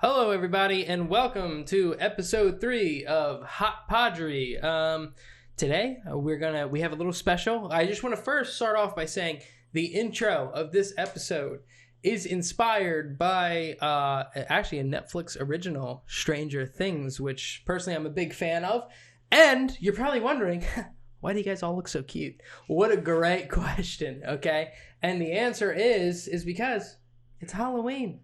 Hello, everybody, and welcome to episode 3 of HotPodgery. Today, we have a little special. I just want to first start off by saying the intro of this episode is inspired by actually a Netflix original, Stranger Things, which personally I'm a big fan of. And you're probably wondering, why do you guys all look so cute? What a great question, okay? And the answer is because it's Halloween.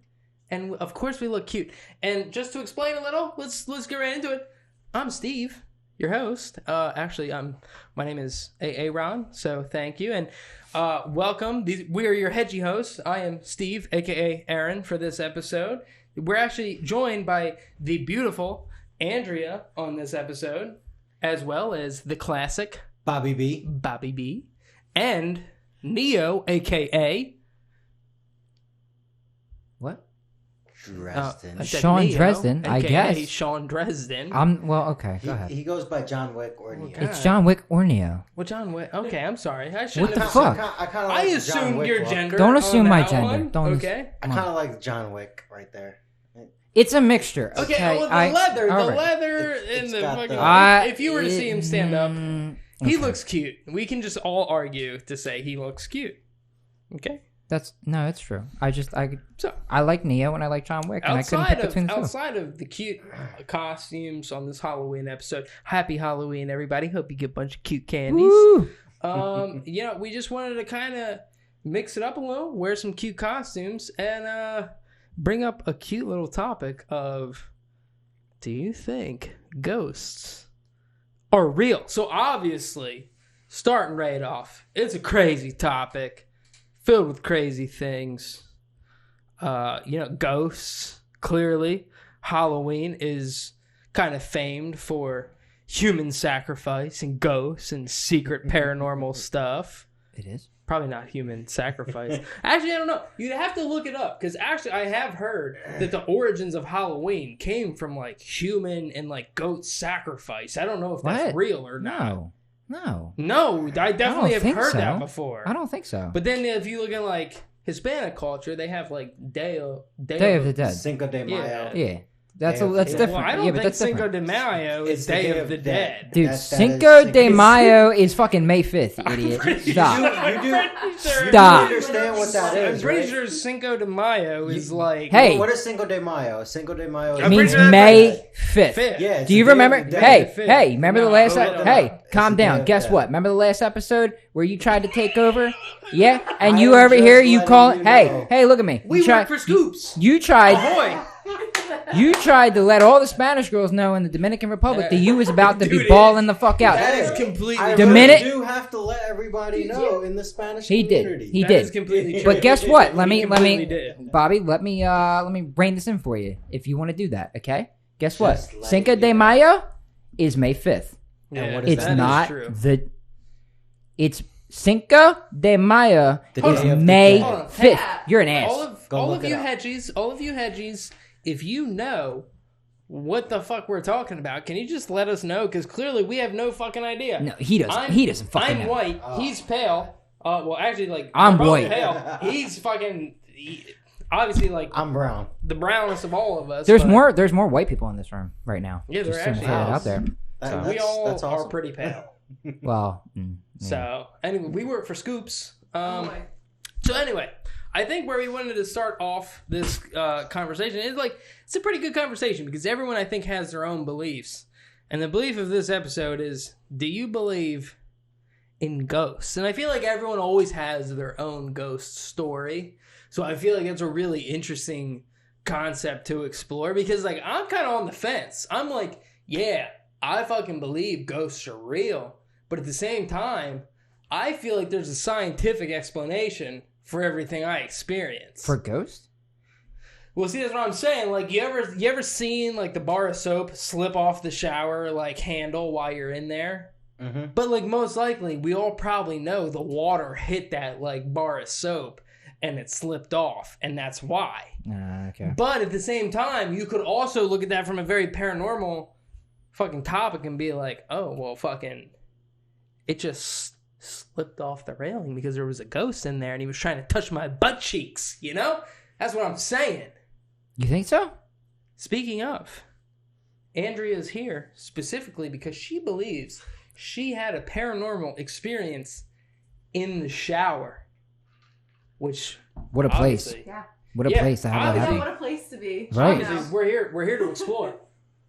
And of course we look cute. And just to explain a little, let's get right into it. I'm Steve, your host. Actually, my name is Ron, so thank you. And welcome. We are your Hedgie hosts. I am Steve, a.k.a. Aaron, for this episode. We're actually joined by the beautiful Andrea on this episode, as well as the classic Bobby B, and Neo, a.k.a. What? Dresden. Sean Neo, Dresden, AKA I guess. Sean Dresden. Okay, go ahead. He goes by John Wick or Neo. It's John Wick or Neo. Well, John Wick. Okay, I'm sorry. I shouldn't What the have. fuck? I assumed your gender. Don't assume my that gender. one. Don't Okay. I kind of like John Wick right there. It's a mixture. Okay. Okay, Well, the leather, and the got fucking. the- If you were to see him stand up, he okay. looks cute. We can just all argue to say he looks cute. Okay. It's true. So I like Neo and I like John Wick, and I couldn't pick between the two. outside of the cute costumes on this Halloween episode, happy Halloween, everybody! Hope you get a bunch of cute candies. Woo! We just wanted to kind of mix it up a little, wear some cute costumes, and bring up a cute little topic of: do you think ghosts are real? So obviously, starting right off, it's a crazy topic. Filled with crazy things. Ghosts, clearly. Halloween is kind of famed for human sacrifice and ghosts and secret paranormal stuff. It is? Probably not human sacrifice. Actually, I don't know. You'd have to look it up, because actually I have heard that the origins of Halloween came from, like, human and, like, goat sacrifice. I don't know if that's real or not. No, I definitely have heard so. that before. I don't think so. But then if you look at like Hispanic culture, they have like Day of the Dead. Cinco de Mayo. Yeah. That's Day of- different. Well, I don't think that's Cinco different. de Mayo is It's the Day of the Dead. Dude, That is Cinco de Cinco- Mayo is fucking May 5th, you idiot. Stop. You do Stop. understand what that is, I'm pretty right? sure Cinco de Mayo is like... Hey. What is Cinco de Mayo? Cinco de Mayo It means pretty sure May 5th. Fifth. Yeah, it's Do you the day remember? of the dead. Hey, remember the last No, Hey, it's calm the day down. of Guess death. what? Remember the last episode where you tried to take over? Yeah? And you am over just here, you letting call you it. Hey, know. hey, look at me. We You work for Scoops. You tried. Boy. You tried to let all the Spanish girls know in the Dominican Republic that you was about to be Dude, balling the fuck out. That is completely I The true. minute- do have to let everybody know in the Spanish He community. did. He That did. is completely true. But guess what? Let me, completely did. Bobby, let me rein this in for you if you want to do that. Okay? Guess what? Just let Cinco it de be. Mayo is May 5th. And what is It's that? not true. It's Cinco de Mayo The is day of the May dead. Hold on. 5th. You're an ass. All look of it you up. hedgies, if you know what the fuck we're talking about, can you just let us know? Because clearly we have no fucking idea. No, he doesn't. He doesn't fucking I'm know. white. He's pale. Well, actually, like I'm we're both white. Pale. He's fucking obviously like I'm brown. the brownest of all of us. There's but- There's more white people in this room right now. Yeah, there Just to actually throw it is. out there. That- We all that's are awesome. pretty pale. Well, So anyway, we work for Scoops. So anyway, I think where we wanted to start off this conversation is like it's a pretty good conversation because everyone I think has their own beliefs, and the belief of this episode is: do you believe in ghosts? And I feel like everyone always has their own ghost story, so I feel like it's a really interesting concept to explore because like I'm kind of on the fence. I'm like, yeah, I fucking believe ghosts are real, but at the same time, I feel like there's a scientific explanation for everything I experience. for ghosts? Well, see, that's what I'm saying. Like, you ever seen like the bar of soap slip off the shower like handle while you're in there? Mm-hmm. But like most likely, we all probably know the water hit that like bar of soap and it slipped off, and that's why. Okay. But at the same time, you could also look at that from a very paranormal fucking topic and be like, oh, well, fucking, it just slipped off the railing because there was a ghost in there and he was trying to touch my butt cheeks, you know? That's what I'm saying. You think so? Speaking of, Andrea's here specifically because she believes she had a paranormal experience in the shower. Which, what a place. Yeah. What a place to have that Yeah, happen. what a place to be. Right. Obviously, we're here to explore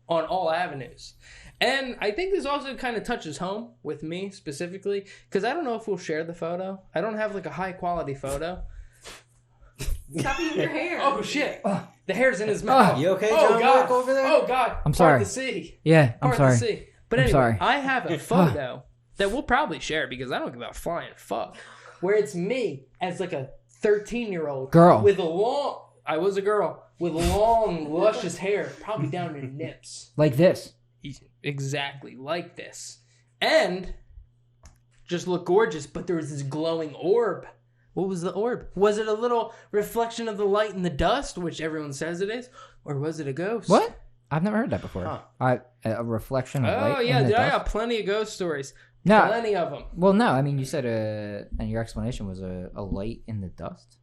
on all avenues. And I think this also kind of touches home with me specifically because I don't know if we'll share the photo. I don't have like a high quality photo. Stop eating your hair. Oh shit! The hair's in his mouth. You okay, Oh John god! Wick over there? Oh god! I'm sorry. Hard to see. Yeah, I'm Hard sorry. to see. But I'm anyway, sorry. I have a photo that we'll probably share because I don't give a flying fuck. Where it's me as like a 13-year-old Girl. with a long. I was a girl with long, luscious hair, probably down to nips. Like this. Exactly like this. And just look gorgeous, but there was this glowing orb. What was the orb? Was it a little reflection of the light in the dust, which everyone says it is? Or was it a ghost? What? I've never heard that before. Huh. A reflection of light. Oh, yeah. in the I dust? got plenty of ghost stories. No. Plenty of them. Well, no. I mean, you said and your explanation was a light in the dust.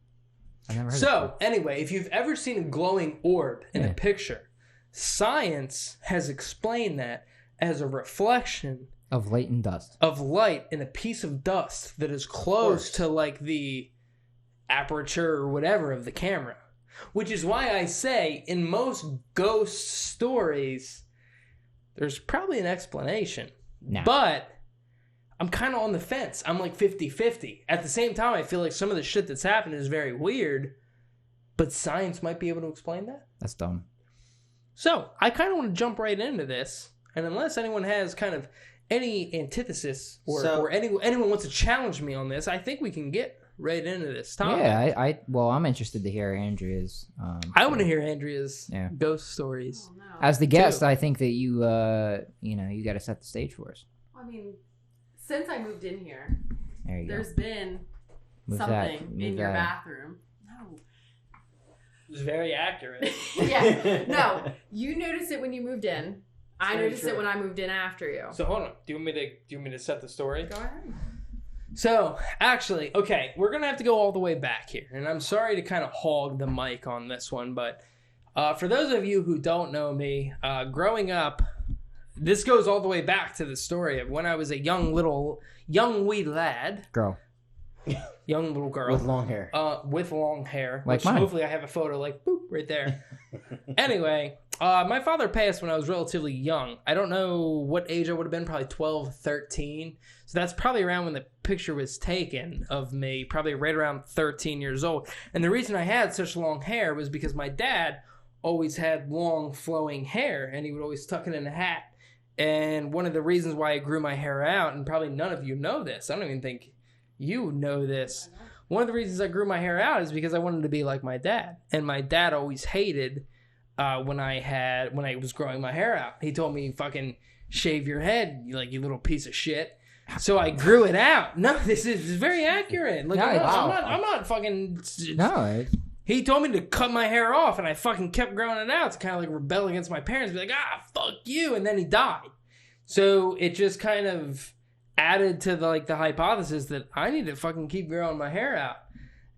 I've never heard that So, before. anyway, if you've ever seen a glowing orb in Yeah. a picture, science has explained that as a reflection Of light and dust. of light in a piece of dust that is close to like the aperture or whatever of the camera. Which is why I say in most ghost stories, there's probably an explanation. Nah. But I'm kind of on the fence. I'm like 50-50. At the same time, I feel like some of the shit that's happened is very weird, but science might be able to explain that. That's dumb. So I kind of want to jump right into this. And unless anyone has kind of any antithesis or anyone wants to challenge me on this, I think we can get right into this topic. Yeah, well, I'm interested to hear Andrea's. I want to hear Andrea's Yeah. ghost stories. Oh, no. As the guest, Too. I think that you got to set the stage for us. I mean, since I moved in here, There you there's go. been Move something that- move in your that. bathroom. No. It was very accurate. Yeah. No. You noticed it when you moved in. I Very noticed true. it when I moved in after you. So hold on. Do you want me to set the story? Go ahead. So, actually, okay, we're going to have to go all the way back here. And I'm sorry to kind of hog the mic on this one, but for those of you who don't know me, growing up, this goes all the way back to the story of when I was a young wee lad. Girl. Young little girl. With long hair. With long hair. Like which mine. hopefully I have a photo like, boop, right there. Anyway, my father passed when I was relatively young. I don't know what age I would have been, probably 12, 13. So that's probably around when the picture was taken of me, probably right around 13 years old. And the reason I had such long hair was because my dad always had long flowing hair and he would always tuck it in a hat. And one of the reasons why I grew my hair out, and probably none of you know this, I don't even think you know this. One of the reasons I grew my hair out is because I wanted to be like my dad. And my dad always hated when I was growing my hair out. He told me, fucking shave your head, you little piece of shit. So I grew it out. No, this is very accurate. Like, No, I'm not fucking... No. He told me to cut my hair off, and I fucking kept growing it out to kind of like rebel against my parents. Be like, fuck you, and then he died. So it just kind of added to the hypothesis that I need to fucking keep growing my hair out.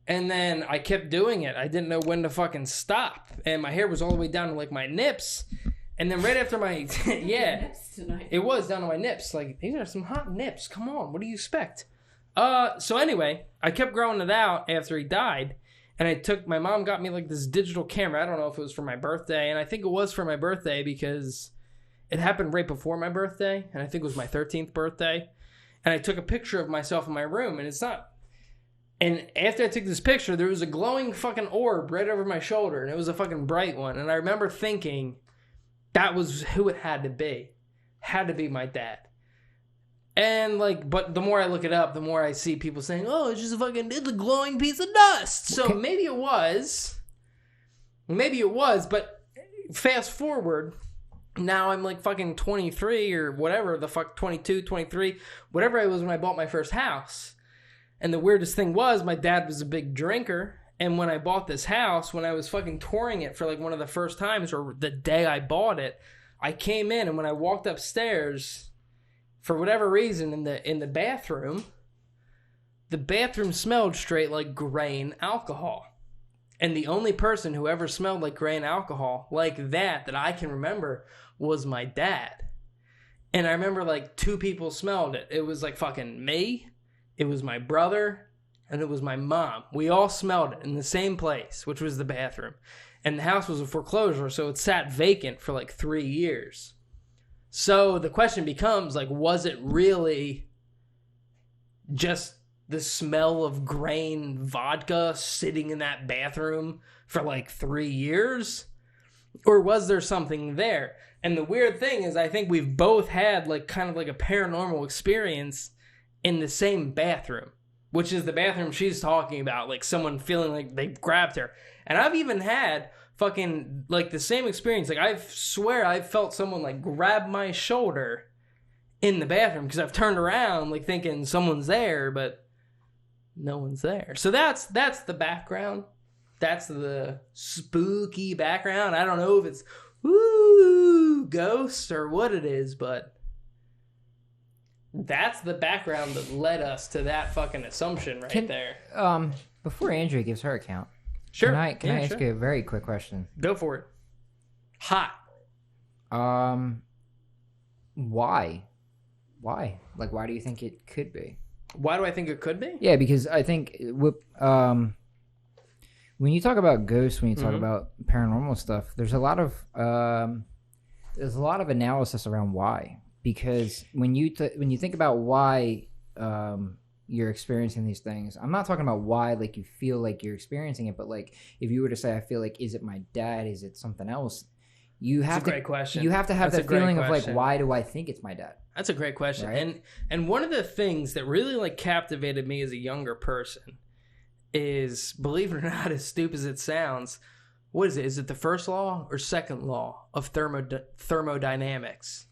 And then I kept doing it. I didn't know when to fucking stop, and my hair was all the way down to like my nips. And then right after my it was down to my nips. Like, these are some hot nips. Come on, what do you expect? So anyway, I kept growing it out after he died. And my mom got me like this digital camera. I don't know if it was for my birthday. And I think it was for my birthday because it happened right before my birthday. And I think it was my 13th birthday. And I took a picture of myself in my room. And it's not. And after I took this picture, there was a glowing fucking orb right over my shoulder. And it was a fucking bright one. And I remember thinking that was who it had to be. Had to be my dad. And but the more I look it up, the more I see people saying, "Oh, it's a glowing piece of dust." So maybe it was, but fast forward, now I'm like fucking 23 or whatever the fuck, 22, 23, whatever I was when I bought my first house. And the weirdest thing was my dad was a big drinker. And when I bought this house, when I was fucking touring it for like one of the first times or the day I bought it, I came in and when I walked upstairs, for whatever reason, in the bathroom, the bathroom smelled straight like grain alcohol. And the only person who ever smelled like grain alcohol like that I can remember was my dad. And I remember like 2 people smelled it. It was like fucking me, it was my brother, and it was my mom. We all smelled it in the same place, which was the bathroom. And the house was a foreclosure, so it sat vacant for like 3 years. So the question becomes, like, was it really just the smell of grain vodka sitting in that bathroom for like 3 years? Or was there something there? And the weird thing is, I think we've both had like kind of like a paranormal experience in the same bathroom, which is the bathroom she's talking about, like someone feeling like they grabbed her. And I've even had fucking like the same experience. Like, I swear I've felt someone like grab my shoulder in the bathroom because I've turned around like thinking someone's there, but no one's there. So that's the background. That's the spooky background. I don't know if it's ghosts or what it is, but that's the background that led us to that fucking assumption there. Before Andrea gives her account, Sure. Can I ask you a very quick question? Go for it. Hot. Why? Like, why do you think it could be? Why do I think it could be? Yeah, because I think when you talk about ghosts, when you talk about paranormal stuff, there's a lot of analysis around why. Because when you think about why you're experiencing these things, I'm not talking about why like you feel like you're experiencing it, but like if you were to say, I feel like, is it my dad? Is it something else? That's a great question. You have to have That's that feeling of like, why do I think it's my dad? That's a great question. Right? And one of the things that really like captivated me as a younger person is, believe it or not, as stupid as it sounds, what is it? Is it the first law or second law of thermodynamics,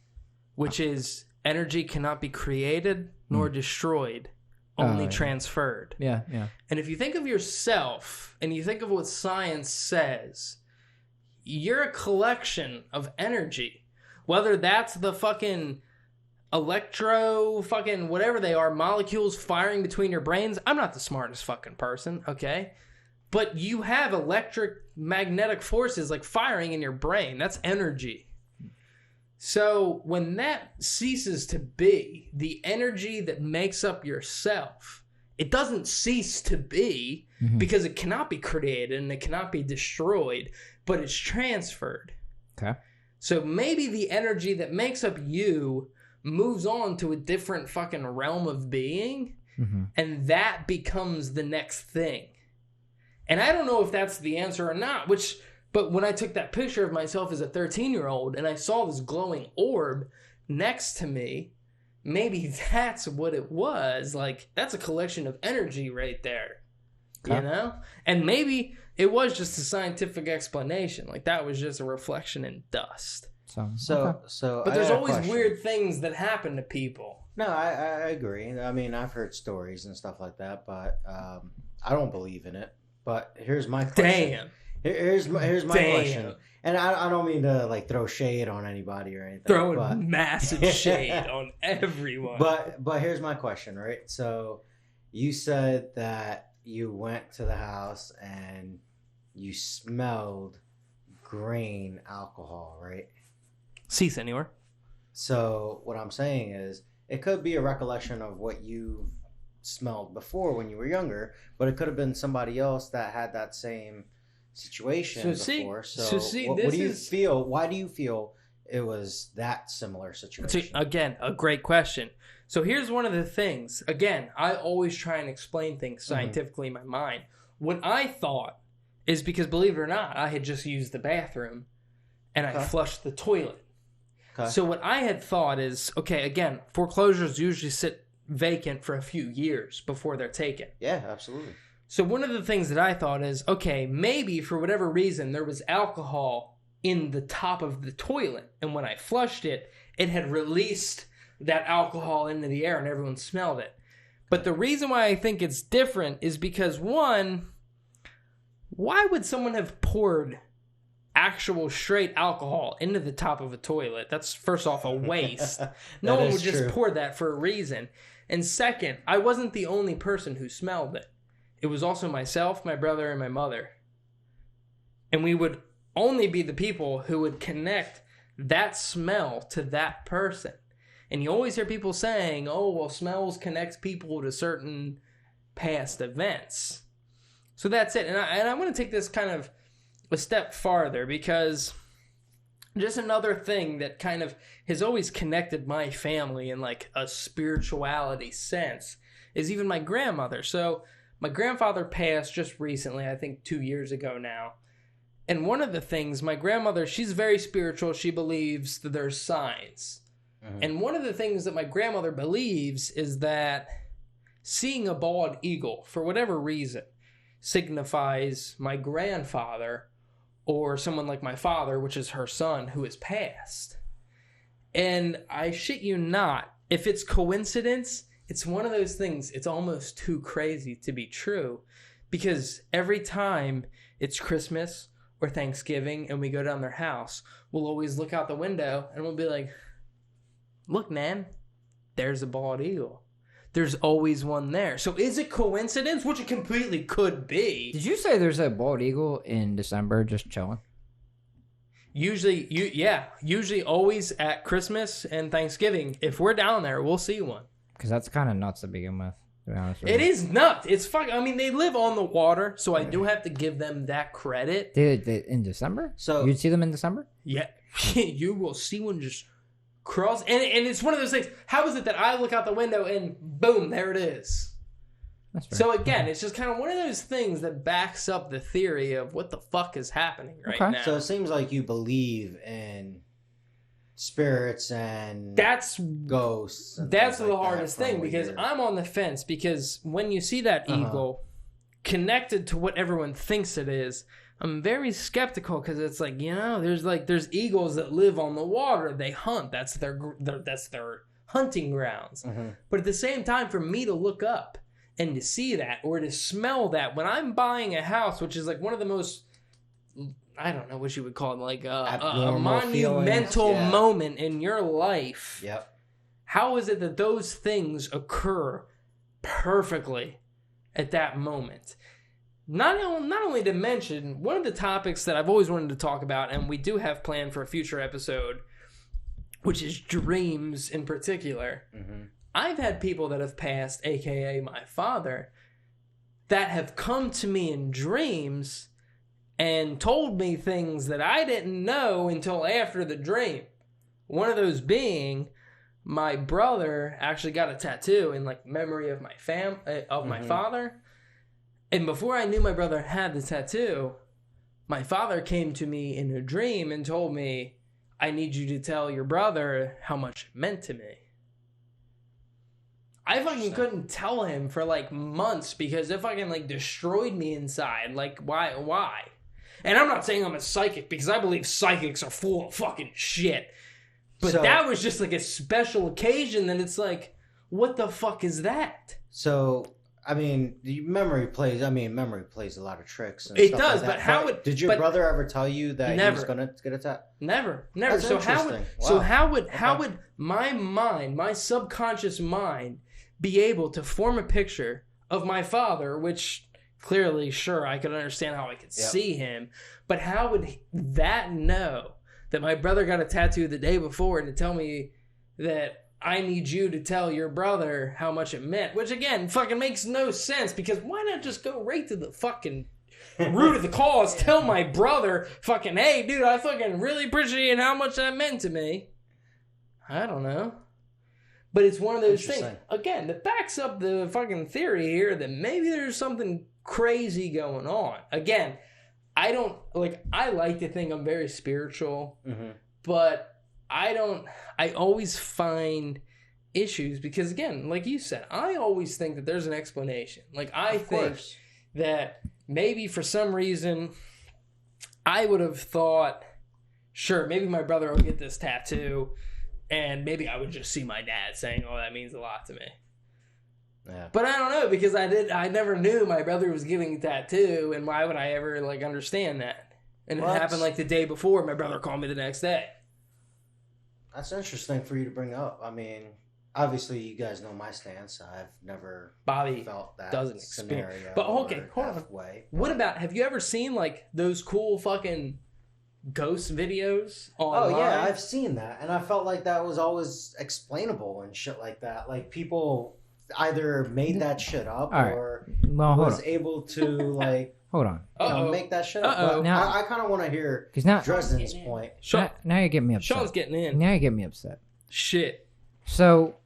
which is energy cannot be created nor destroyed, only transferred. Yeah. And if you think of yourself and you think of what science says, you're a collection of energy, whether that's the fucking electro fucking whatever they are, molecules firing between your brains. I'm not the smartest fucking person, okay? But you have electric magnetic forces like firing in your brain. That's energy. So when that ceases to be the energy that makes up yourself, it doesn't cease to be because it cannot be created and it cannot be destroyed, but it's transferred. Okay. So maybe the energy that makes up you moves on to a different fucking realm of being, and that becomes the next thing. And I don't know if that's the answer or not, but when I took that picture of myself as a 13-year-old and I saw this glowing orb next to me, maybe that's what it was. Like, that's a collection of energy right there. Okay. You know? And maybe it was just a scientific explanation. Like, that was just a reflection in dust. So but there's always weird things that happen to people. No, I agree. I mean, I've heard stories and stuff like that, but I don't believe in it. But here's my question. Damn. Here's my question. And I don't mean to like throw shade on anybody or anything. Throwing massive shade on everyone. But here's my question, right? So you said that you went to the house and you smelled grain alcohol, right? Cease anywhere. So what I'm saying is it could be a recollection of what you smelled before when you were younger, but it could have been somebody else that had that same situation before. What do you feel? Why do you feel it was that similar situation? Again, a great question. So here's one of the things. Again, I always try and explain things scientifically in my mind. What I thought is because, believe it or not, I had just used the bathroom and I flushed the toilet. Okay. So what I had thought is, okay, again, foreclosures usually sit vacant for a few years before they're taken. Yeah, absolutely. So one of the things that I thought is, okay, maybe for whatever reason there was alcohol in the top of the toilet, and when I flushed it, it had released that alcohol into the air and everyone smelled it. But the reason why I think it's different is because, one, why would someone have poured actual straight alcohol into the top of a toilet? That's first off a waste. No one would just pour that for a reason. And second, I wasn't the only person who smelled it. It was also myself, my brother, and my mother. And we would only be the people who would connect that smell to that person. And you always hear people saying, oh, well, smells connect people to certain past events. So that's it. And I want to take this kind of a step farther, because just another thing that kind of has always connected my family in like a spirituality sense is even my grandmother. So my grandfather passed just recently, I think 2 years ago now. And one of the things, my grandmother, she's very spiritual. She believes that there's signs. Mm-hmm. And one of the things that my grandmother believes is that seeing a bald eagle, for whatever reason, signifies my grandfather or someone like my father, which is her son, who has passed. And I shit you not, if it's coincidence, it's one of those things, it's almost too crazy to be true. Because every time it's Christmas or Thanksgiving and we go down their house, we'll always look out the window and we'll be like, look, man, there's a bald eagle. There's always one there. So is it coincidence? Which it completely could be. Did you say there's a bald eagle in December just chilling? Usually, usually always at Christmas and Thanksgiving. If we're down there, we'll see one. Because that's kind of nuts to begin with, to be honest with you. It you. is nuts. It's fucking, I mean, they live on the water, so I do have to give them that credit. In December? So you'd see them in December? Yeah. You will see one just cross, and it's one of those things. How is it that I look out the window and boom, there it is? That's fair. So again, it's just kind of one of those things that backs up the theory of what the fuck is happening right now. So it seems like you believe in spirits and ghosts. And that's the hardest thing, because I'm on the fence, because when you see that eagle connected to what everyone thinks it is, I'm very skeptical, because it's like, you know, there's eagles that live on the water. They hunt. That's their hunting grounds. Mm-hmm. But at the same time, for me to look up and to see that or to smell that when I'm buying a house, which is like one of the most, I don't know what you would call it, like a monumental moment in your life. Yep. How is it that those things occur perfectly at that moment? Not only to mention, one of the topics that I've always wanted to talk about, and we do have planned for a future episode, which is dreams in particular. Mm-hmm. I've had people that have passed, aka my father, that have come to me in dreams and told me things that I didn't know until after the dream. One of those being, my brother actually got a tattoo in like memory of my my father. And before I knew my brother had the tattoo, my father came to me in a dream and told me, I need you to tell your brother how much it meant to me. I fucking couldn't tell him for like months, because it fucking like destroyed me inside. Like, why? And I'm not saying I'm a psychic, because I believe psychics are full of fucking shit. But that was just like a special occasion that it's like, what the fuck is that? So, I mean, memory plays a lot of tricks. And it stuff does, like that. but how would... Did your brother ever tell you that he was going to get a tattoo? Never. That's so how would my mind, my subconscious mind, be able to form a picture of my father, which clearly, sure, I could understand how I could see him, but how would that know that my brother got a tattoo the day before and to tell me that I need you to tell your brother how much it meant? Which, again, fucking makes no sense, because why not just go right to the fucking root of the cause? Tell my brother, fucking, hey, dude, I fucking really appreciate how much that meant to me. I don't know. But it's one of those things, again, that backs up the fucking theory here that maybe there's something crazy going on. Again, I like to think I'm very spiritual, but I always find issues, because again, like you said, I always think that there's an explanation. Like, I think that maybe for some reason I would have thought, sure, maybe my brother will get this tattoo, and maybe I would just see my dad saying, oh, that means a lot to me. Yeah. But I don't know, because I never knew my brother was getting a tattoo, and why would I ever like understand that? And it happened like the day before. My brother called me the next day. That's interesting for you to bring up. I mean, obviously, you guys know my stance. I've never Bobby felt that doesn't scenario. experience. But okay, hold on. Halfway. What about? Have you ever seen like those cool fucking ghost videos online? Oh yeah, I've seen that, and I felt like that was always explainable and shit like that. Like people either made that shit up or was able to like make that shit up. But now, I kind of want to hear Dresden's point. Now you're getting me upset. Sean's getting in. Now you're getting me upset. Shit. So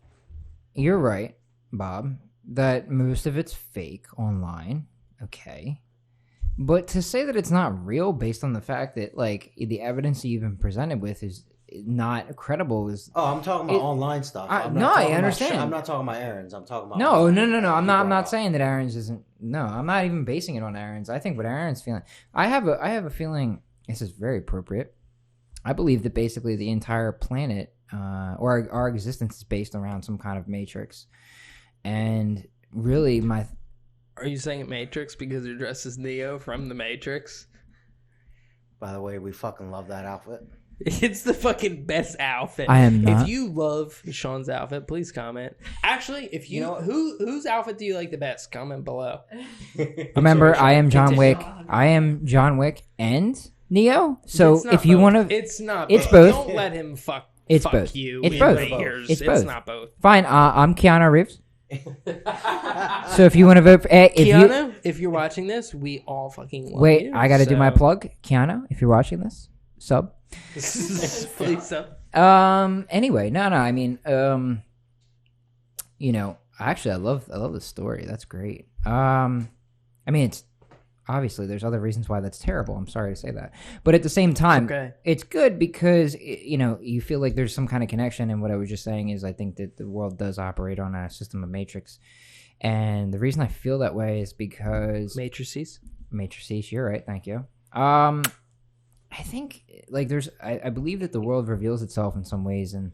you're right, Bob, that most of it's fake online. Okay. But to say that it's not real based on the fact that, like, the evidence that you've been presented with is not credible is... Oh, I'm talking about online stuff. I understand. I'm not talking about Aaron's. I'm talking about... No. I'm not saying that Aaron's isn't... No, I'm not even basing it on Aaron's. I think what Aaron's feeling... I have a feeling... This is very appropriate. I believe that basically the entire planet, or our existence is based around some kind of matrix. And really, Are you saying Matrix because you're dressed as Neo from the Matrix? By the way, we fucking love that outfit. It's the fucking best outfit. I am not. If you love Sean's outfit, please comment. Actually, if you whose outfit do you like the best? Comment below. Remember, I am John Wick. I am John Wick and Neo. So if you want to, it's not. It's both. Don't let him fuck. It's fuck both. You. It's both. It's both. It's not both. Fine. I'm Keanu Reeves. So if you want to vote for Keanu, if you're watching this, we all fucking love you. I got to do my plug. Keanu, if you're watching this, sub. Please sub. Anyway, no. I mean, actually, I love the story. That's great. I mean, it's obviously there's other reasons why that's terrible. I'm sorry to say that, but at the same time, it's good because you feel like there's some kind of connection. And what I was just saying is, I think that the world does operate on a system of matrix, and the reason I feel that way is because matrices. You're right. Thank you. I think like I believe that the world reveals itself in some ways, and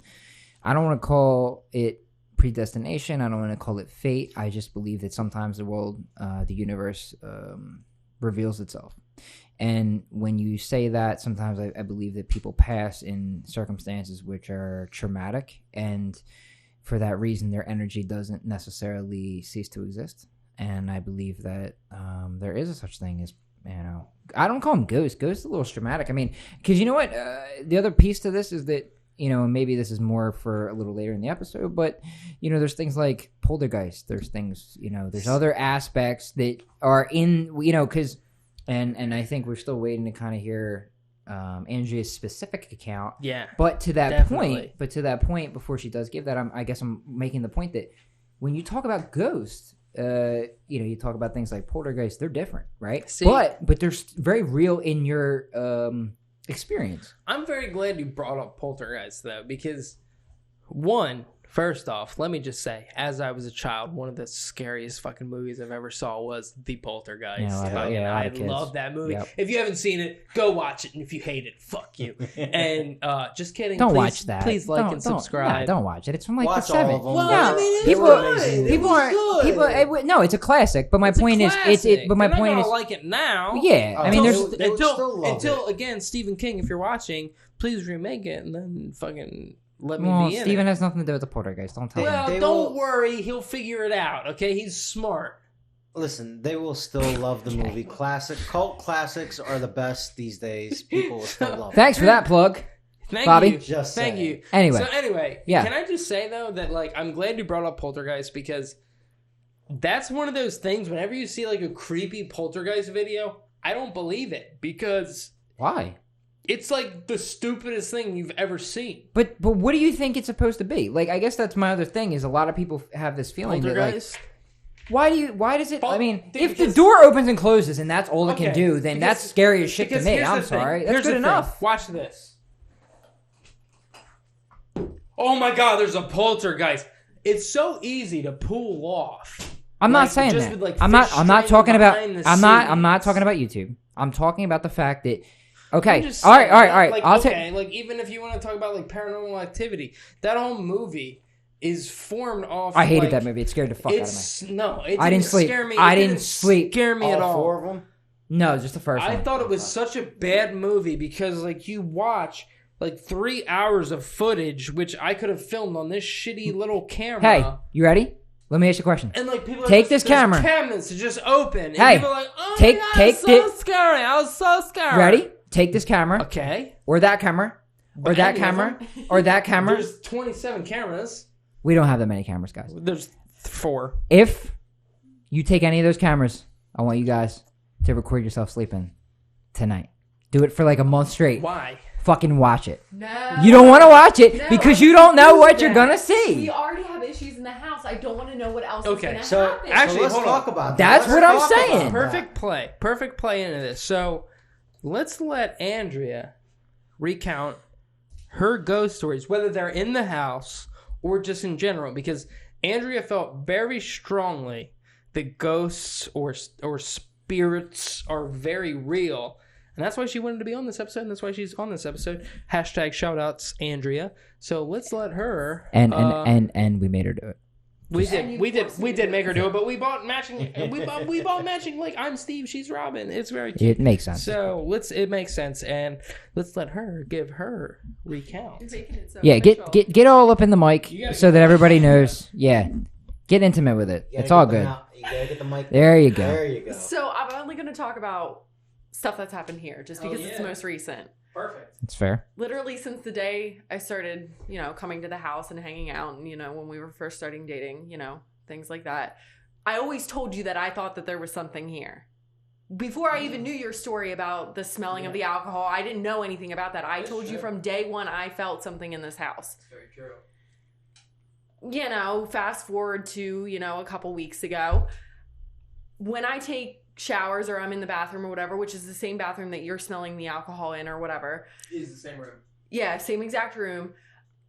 I don't want to call it predestination. I don't want to call it fate. I just believe that sometimes the world, the universe, reveals itself. And when you say that, sometimes I believe that people pass in circumstances which are traumatic, and for that reason, their energy doesn't necessarily cease to exist. And I believe that there is a such thing as, I don't call them ghosts. Ghosts is a little traumatic. I mean, because you know what? The other piece to this is that, maybe this is more for a little later in the episode, but, there's things like Poltergeists. There's things, there's other aspects that are in, because, and I think we're still waiting to kind of hear Andrea's specific account. Yeah. But to that point, before she does give that, I guess I'm making the point that when you talk about ghosts, you talk about things like Poltergeists, they're different, right? See, but they're very real in your experience. I'm very glad you brought up Poltergeists, though, because first off, let me just say, as I was a child, one of the scariest fucking movies I've ever saw was The Poltergeist. I love that movie. Yep. If you haven't seen it, go watch it, and if you hate it, fuck you. And just kidding. Don't watch that. Please and subscribe. Don't watch it. It's from like watch the 70s. Well, I mean, it's a classic. But my point is, my point is, like it now. Yeah, I mean, until again, Stephen King, if you're watching, please remake it and then fucking. Let me be in Steven it. has nothing to do with the Poltergeist. Don't tell him. Well, don't worry. He'll figure it out, okay? He's smart. Listen, they will still love the movie. Cult classics are the best these days. People will still love them. Thanks for that plug, Bobby. Thank you. Anyway, can I just say, though, that, I'm glad you brought up Poltergeist, because that's one of those things, whenever you see, a creepy Poltergeist video, I don't believe it, because... Why? It's the stupidest thing you've ever seen. But what do you think it's supposed to be? I guess that's my other thing, is a lot of people have this feeling Poltergeist? that why does it, if the door opens and closes and that's all it can do, then that's scary as shit to me. I'm sorry. That's good enough. Watch this. Oh my god, there's a poltergeist. It's so easy to pull off. I'm not saying that. With, I'm not talking about I'm not talking about YouTube. I'm talking about the fact that okay. All right. I'll take. Even if you want to talk about Paranormal Activity, that whole movie is formed off. I hated that movie. It scared the fuck out of me. No, it I didn't sleep. Scare me. I didn't sleep. Scare me at all. 4 of them? No, just the first one. I thought it was such a bad movie because you watch like 3 hours of footage, which I could have filmed on this shitty little camera. Hey, you ready? Let me ask you a question. And like people Take are this there's camera. cabinets to just open. And Hey, people are like, oh take- my God, take it's so thi- scary. I was so scared. Ready? Take this camera, Okay. or that camera, or But that any of camera, them? or that camera. There's 27 cameras. We don't have that many cameras, guys. There's 4. If you take any of those cameras, I want you guys to record yourself sleeping tonight. Do it for like a month straight. Why? Fucking watch it. No. You don't want to watch it No, because you don't know what you're that. gonna We see. already have issues in the house. I don't want to know what else Okay, is going to So happen. actually, let's hold talk on. about that. That's Let's what I'm talk about saying. that. Perfect play into this. So let's let Andrea recount her ghost stories, whether they're in the house or just in general, because Andrea felt very strongly that ghosts or spirits are very real. And that's why she wanted to be on this episode, and that's why she's on this episode. Hashtag shoutouts, Andrea. So let's let her. And we made her do it. We And did. you We did make her forced do it, but we bought matching. we bought matching. Like I'm Steve, she's Robin. It's very cute. It makes sense. So it makes sense, and let's let her give her recount. You're making it so Yeah, official. get all up in the mic You gotta so get that the everybody mic. knows. Yeah, get intimate with it. You gotta It's all get the good. mouth- You gotta get the mic. There you go. There you go. So I'm only going to talk about stuff that's happened here, just because it's yeah. the most recent. Perfect. It's fair. Literally since the day I started, coming to the house and hanging out, and when we were first starting dating, things like that. I always told you that I thought that there was something here. Before I even knew your story about the smelling of the alcohol, I didn't know anything about that. I told you from day one I felt something in this house. That's very true. Fast forward to, a couple weeks ago, when I take showers or I'm in the bathroom or whatever, which is the same bathroom that you're smelling the alcohol in or whatever. It's the same room. Yeah, same exact room.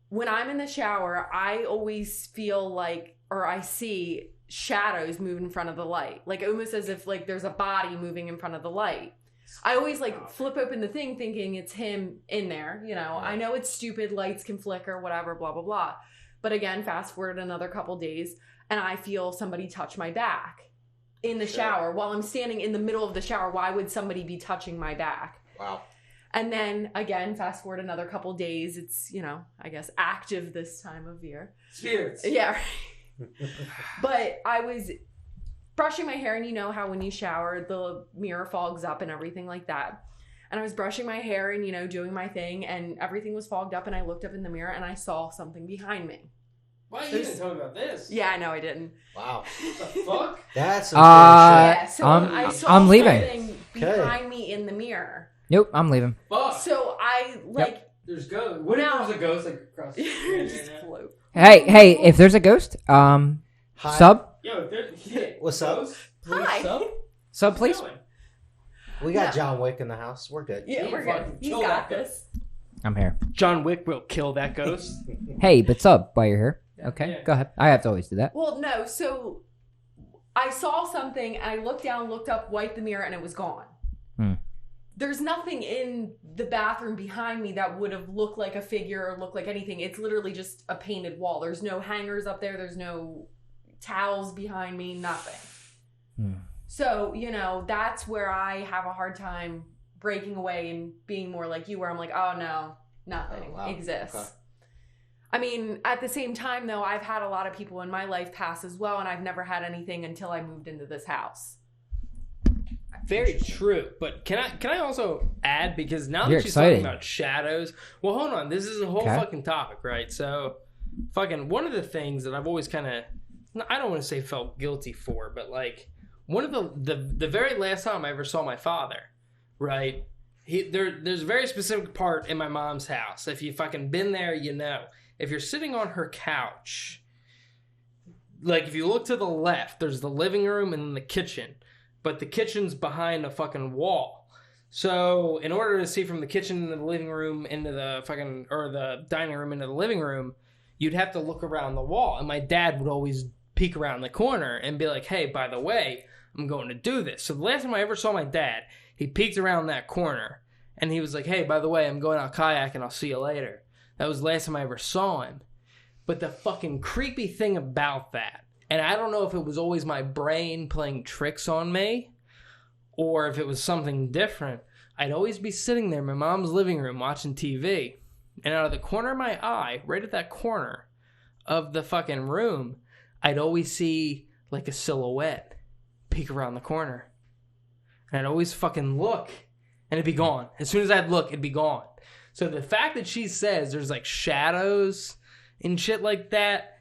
When I'm in the shower, I always feel like, or I see shadows move in front of the light. Like almost as if like there's a body moving in front of the light. I always like flip open the thing thinking it's him in there. I know it's stupid, lights can flicker, whatever, blah, blah, blah. But again, fast forward another couple days and I feel somebody touch my back in the shower while I'm standing in the middle of the shower. Why would somebody be touching my back? Wow. And then again, fast forward another couple days. It's, I guess active this time of year. Spirits. Yeah. But I was brushing my hair, and you know how when you shower, the mirror fogs up and everything like that. And I was brushing my hair and, doing my thing, and everything was fogged up, and I looked up in the mirror and I saw something behind me. Why you didn't tell me about this? Yeah, I know I didn't. Wow. What the fuck? That's some serious Yeah, so I'm- I saw I'm leaving. something behind me in the mirror. Nope, I'm leaving. Fuck. So I There's ghosts. What if No. there was a ghost like across the street? just float. Hey, if there's a ghost, Hi. sub, Yo, if there's What's up? ghost, please Hi. sub, please. We got No. John Wick in the house. We're good. Yeah, He we're fucking good. He's killed got that this. I'm here. John Wick will kill that ghost. Hey, but sub while you're here. Okay, Yeah. go ahead. I have to always do that. Well, no, so I saw something and I looked down, looked up, wiped the mirror, and it was gone. There's nothing in the bathroom behind me that would have looked like a figure or looked like anything. It's literally just a painted wall. There's no hangers up there. There's no towels behind me, nothing. So, that's where I have a hard time breaking away and being more like you, where I'm like, oh no, nothing exists. Okay. I mean, at the same time, though, I've had a lot of people in my life pass as well, and I've never had anything until I moved into this house. Very true. But can I also add, because now You're that she's excited. talking about shadows, well, hold on, this is a whole Okay. fucking topic, right? So, fucking one of the things that I've always kind of, I don't want to say felt guilty for, but like one of the very last time I ever saw my father, right? There's a very specific part in my mom's house. If you fucking been there, you know. If you're sitting on her couch, like if you look to the left, there's the living room and then the kitchen. But the kitchen's behind a fucking wall. So in order to see from the kitchen into the living room into the fucking, or the dining room into the living room, you'd have to look around the wall. And my dad would always peek around the corner and be like, hey, by the way, I'm going to do this. So the last time I ever saw my dad, he peeked around that corner and he was like, hey, by the way, I'm going out kayaking. I'll see you later. That was the last time I ever saw him. But the fucking creepy thing about that, and I don't know if it was always my brain playing tricks on me or if it was something different, I'd always be sitting there in my mom's living room watching TV. And out of the corner of my eye, right at that corner of the fucking room, I'd always see like a silhouette peek around the corner. And I'd always fucking look and it'd be gone. As soon as I'd look, it'd be gone. So the fact that she says there's like shadows and shit like that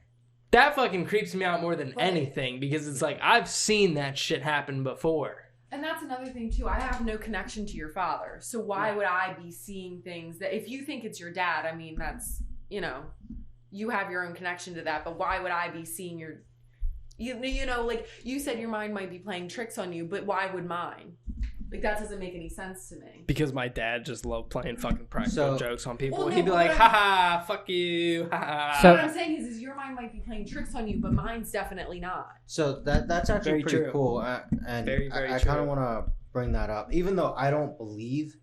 fucking creeps me out more than anything, because it's like I've seen that shit happen before. And that's another thing too. I have no connection to your father. So why would I be seeing things that, if you think it's your dad, I mean, that's, you know, you have your own connection to that, but why would I be seeing your, you know, like you said, your mind might be playing tricks on you, but why would mine? Like, that doesn't make any sense to me. Because my dad just loved playing fucking practical jokes on people. Well, no, he'd be like, haha, fuck you, haha. So what I'm saying is your mind might be playing tricks on you, but mine's definitely not. So that's actually pretty true. Cool. And very I kind of want to bring that up. Even though I don't believe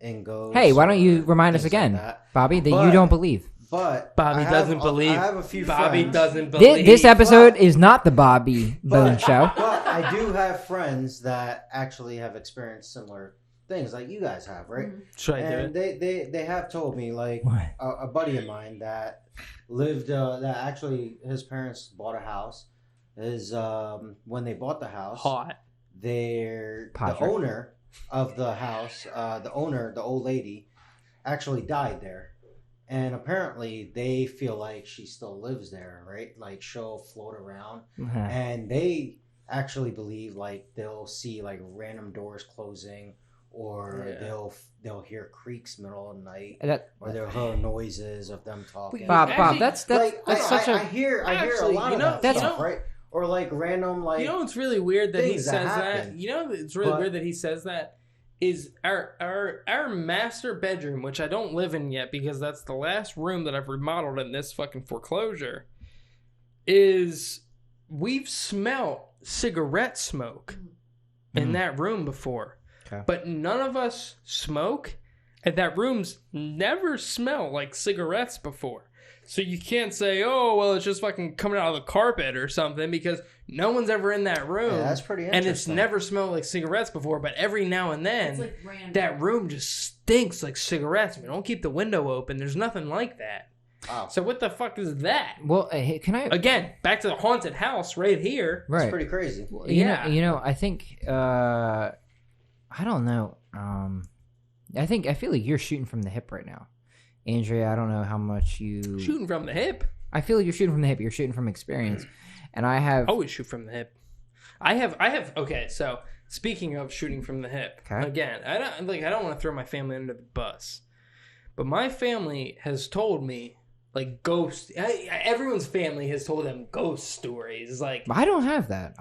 in ghosts. Hey, why don't you remind us again, like Bobby, that you don't believe? But Bobby doesn't believe. I have a few Bobby friends. doesn't believe. This episode is not the Bobby Bone Show. But I do have friends that actually have experienced similar things like you guys have, right? Should I and do it? they have told me, like, a buddy of mine that lived that actually his parents bought a house. When they bought the house, the owner of the house, the old lady, actually died there. And apparently they feel like she still lives there, right? Like, she'll float around. And they actually believe, like, they'll see, like, random doors closing, or they'll hear creaks middle of the night, or they'll hear noises of them talking. Bob, that's such a... I hear a lot of that stuff, right? Or, like, random, like... You know what's really weird that he says that? happen. You know it's really weird that he says that? Is our master bedroom, which I don't live in yet because that's the last room that I've remodeled in this fucking foreclosure, is we've smelled cigarette smoke in that room before. Okay. But none of us smoke, and that room's never smelled like cigarettes before. So you can't say, oh, well, it's just fucking coming out of the carpet or something, because no one's ever in that room. Yeah, that's pretty interesting. And it's never smelled like cigarettes before, but every now and then, like that room just stinks like cigarettes. I mean, don't keep the window open. There's nothing like that. Wow. So what the fuck is that? Well, can I... Again, back to the haunted house right here. Right. It's pretty crazy. Well, you know, I think... I don't know. I feel like you're shooting from the hip right now. Andrea, I don't know how much you... Shooting from the hip? I feel like you're shooting from the hip. You're shooting from experience. And I have... Always shoot from the hip. I have... Okay, so speaking of shooting from the hip, again, I don't want to throw my family under the bus, but my family has told me, like, ghost... Everyone's family has told them ghost stories. Like, I don't have that.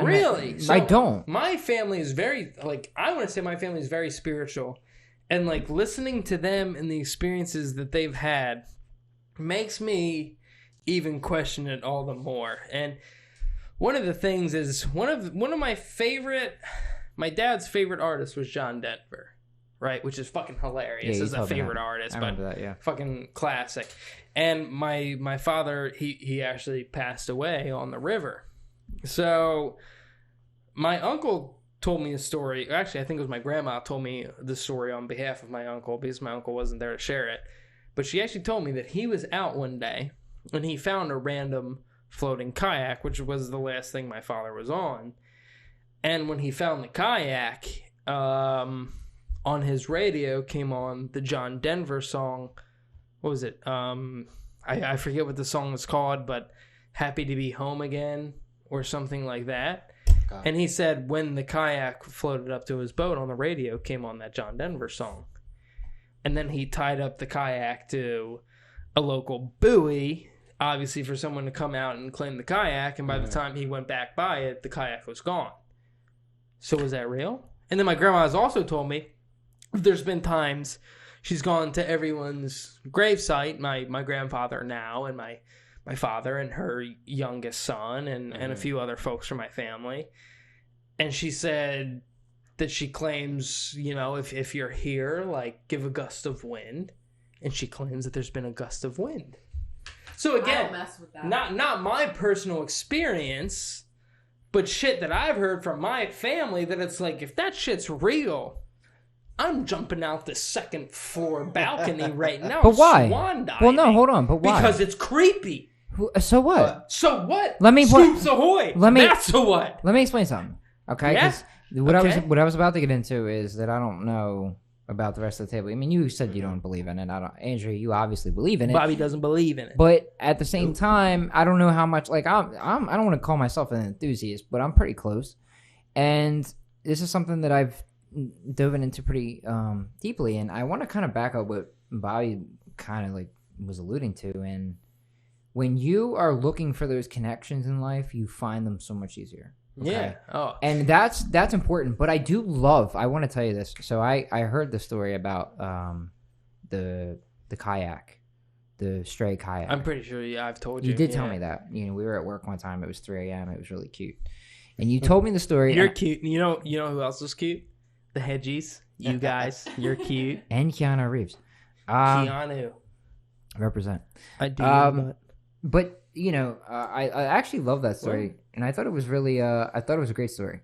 Really? So I don't. My family is very... Like, I want to say my family is very spiritual. And, like, listening to them and the experiences that they've had makes me even question it all the more. And one of the things is, one of my dad's favorite artists was John Denver, right? Which is fucking hilarious as a favorite artist, but fucking classic. And my father, he actually passed away on the river. So my uncle told me a story. Actually, I think it was my grandma told me the story on behalf of my uncle, because my uncle wasn't there to share it. But she actually told me that he was out one day and he found a random floating kayak, which was the last thing my father was on. And when he found the kayak, on his radio came on the John Denver song. What was it? I forget what the song was called, but Happy to Be Home Again or something like that. God. And he said when the kayak floated up to his boat on the radio came on that John Denver song. And then he tied up the kayak to a local buoy, obviously for someone to come out and claim the kayak. And by the time he went back by it, the kayak was gone. So was that real? And then my grandma has also told me there's been times she's gone to everyone's gravesite, my grandfather now and my father and her youngest son and a few other folks from my family. And she said that she claims, you know, if you're here, like, give a gust of wind. And she claims that there's been a gust of wind. So again, I don't mess with that. Not my personal experience, but shit that I've heard from my family that it's like, if that shit's real, I'm jumping out the second floor balcony right now. But why? Swan diving. Well, no, hold on. But why? Because it's creepy. So what? So what? Let me. Scoops ahoy. That's a what? Let me explain something. Okay. Yeah? What I was about to get into is that I don't know about the rest of the table. I mean, you said you don't believe in it. Andrew, you obviously believe in it. Bobby doesn't believe in it. But at the same time, I don't know how much. Like I don't want to call myself an enthusiast, but I'm pretty close. And this is something that I've dove into pretty deeply, and I want to kind of back up what Bobby kind of like was alluding to. And when you are looking for those connections in life, you find them so much easier. Okay? Yeah. Oh. And that's important. But I do love. I want to tell you this. So I heard the story about the kayak, the stray kayak. I'm pretty sure I've told you. You did tell me that. You know, we were at work one time. It was 3 a.m. It was really cute. And you told me the story. You're cute. You know who else is cute? The Hedgies. You guys. You're cute. And Keanu Reeves. Keanu. Represent. I do. But you know, I actually love that story, and I thought it was really, I thought it was a great story.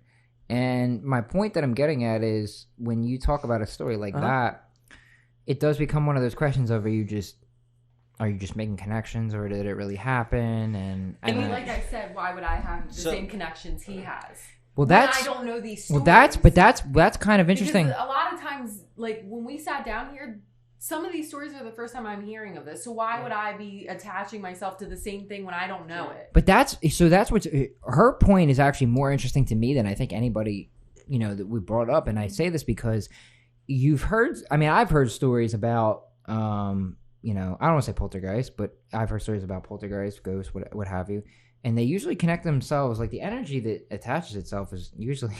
And my point that I'm getting at is when you talk about a story like that, it does become one of those questions of are you just making connections, or did it really happen? And I mean, like I said, why would I have the same connections he has? Well, that's I don't know these stories. Well, that's kind of interesting. Because a lot of times, like when we sat down here, some of these stories are the first time I'm hearing of this. So why would I be attaching myself to the same thing when I don't know it? But that's what's her point is actually more interesting to me than I think anybody, you know, that we brought up. And I say this because I've heard stories about, you know, I don't want to say poltergeists, but I've heard stories about poltergeists, ghosts, what have you. And they usually connect themselves, like the energy that attaches itself is usually,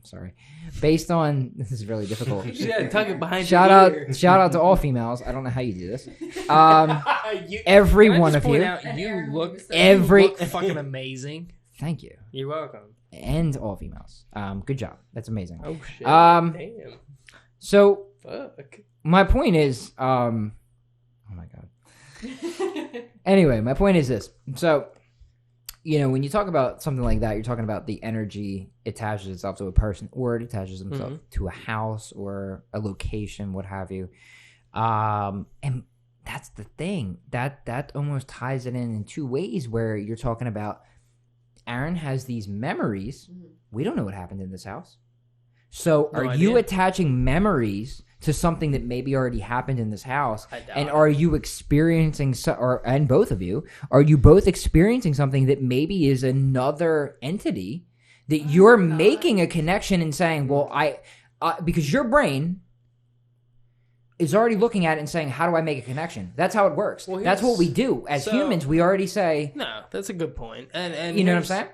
sorry, based on, this is really difficult. Yeah, tuck it behind shout out to all females. I don't know how you do this. Every one of you. You look fucking amazing. Thank you. You're welcome. And all females. Good job. That's amazing. Oh shit. Damn. So, fuck. My point is, oh my god. Anyway, my point is this. So, you know, when you talk about something like that, you're talking about the energy attaches itself to a person, or it attaches itself to a house or a location, what have you. And that's the thing. That almost ties it in two ways, where you're talking about Aaron has these memories. We don't know what happened in this house. So are you attaching memories to something that maybe already happened in this house? And are you experiencing, and both of you, are you both experiencing something that maybe is another entity that you're making a connection and saying, well, because your brain is already looking at it and saying, how do I make a connection? That's how it works. Well, that's what we do. As humans, we already say... No, that's a good point. And you know what I'm saying?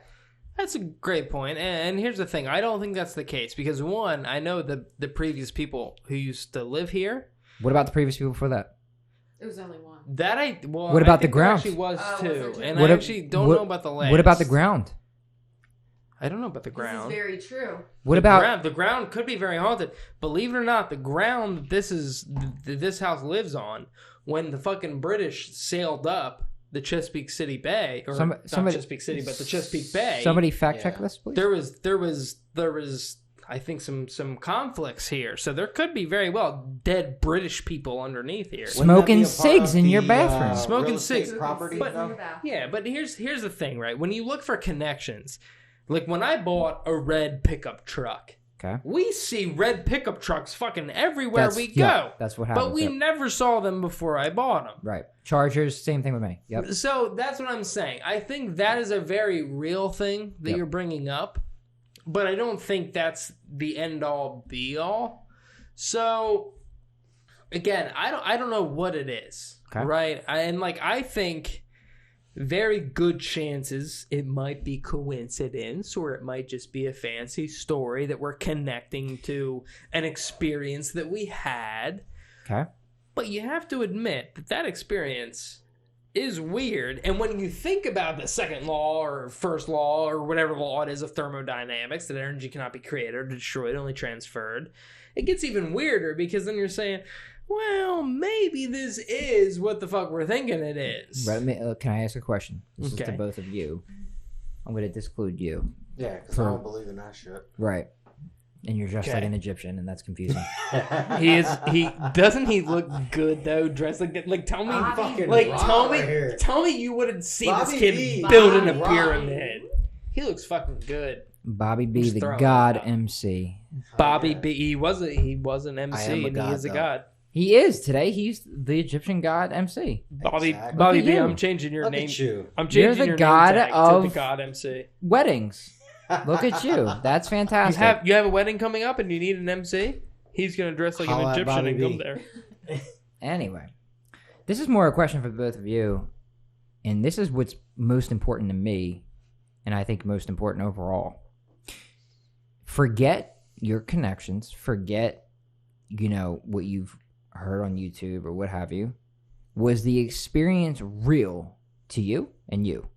That's a great point. And here's the thing. I don't think that's the case. Because, one, I know the previous people who used to live here. What about the previous people before that? It was only one. What about the ground? Actually was two. And I actually don't know about the last. What about the ground? I don't know about the ground. This is very true. What about the ground? Could be very haunted. Believe it or not, the ground this house lives on, when the fucking British sailed up the Chesapeake City Bay, or not Chesapeake City, but the Chesapeake Bay. Somebody fact check this, please. There was I think some conflicts here, so there could be very well dead British people underneath here, smoking cigs in your bathroom, smoking cigs. Property, but here's the thing, right? When you look for connections, like when I bought a red pickup truck. Okay. We see red pickup trucks fucking everywhere we go. Yeah, that's what happens. But we never saw them before I bought them. Right. Chargers, same thing with me. Yep. So that's what I'm saying. I think that is a very real thing that you're bringing up, but I don't think that's the end all be all. So again, I don't know what it is. Okay. Right? I think very good chances it might be coincidence, or it might just be a fancy story that we're connecting to an experience that we had. Okay. But you have to admit that experience is weird. And when you think about the second law or first law or whatever law it is of thermodynamics, that energy cannot be created or destroyed, only transferred, it gets even weirder, because then you're saying, well, maybe this is what the fuck we're thinking it is. Can I ask a question? This is to both of you. I'm going to disclude you. Yeah, because I don't believe in that shit. Right. and you're dressed Okay. like an Egyptian, and that's confusing. He doesn't he look good though, dressed like that? Like tell me, Bobby tell me you wouldn't see Bobby this kid B. building a Bobby. pyramid. He looks fucking good. Bobby B, Just the throwing God it out. MC. Bobby yeah. B. He was an I MC am a and god, he is a though. god. He is today. He's the Egyptian God MC. Bobby Exactly. Bobby Look at B. you. I'm changing your Look name. at you. I'm You're changing the your god name tag to of- the God MC. Weddings. Look at you. That's fantastic. You have a wedding coming up and you need an MC. He's gonna dress like Holla an at Egyptian Bobby and B. come there. Anyway, this is more a question for both of you, and this is what's most important to me, and I think most important overall. Forget your connections. Forget, what you've heard on YouTube or what have you. Was the experience real to you and you?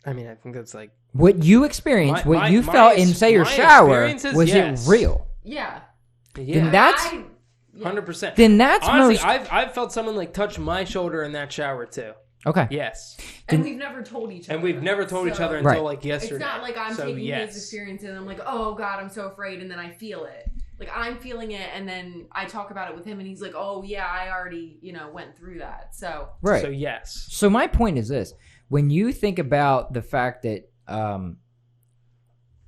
I mean, I think that's like What you experienced, My- what you my felt ex- in, say, your my shower, experiences, was yes. it real? Yeah. Then that's 100%. then that's Honestly, most I've felt someone like touch my shoulder in that shower too. okay. Yes, And we've never told each other. and we've never told each So other until Right. like yesterday. It's not like I'm So, taking yes. his experience and I'm like, oh God, I'm so afraid, and then I feel it. Like I'm feeling it, and then I talk about it with him, and he's like, oh yeah, I already went through that. So Right. So yes, So my point is this: when you think about the fact that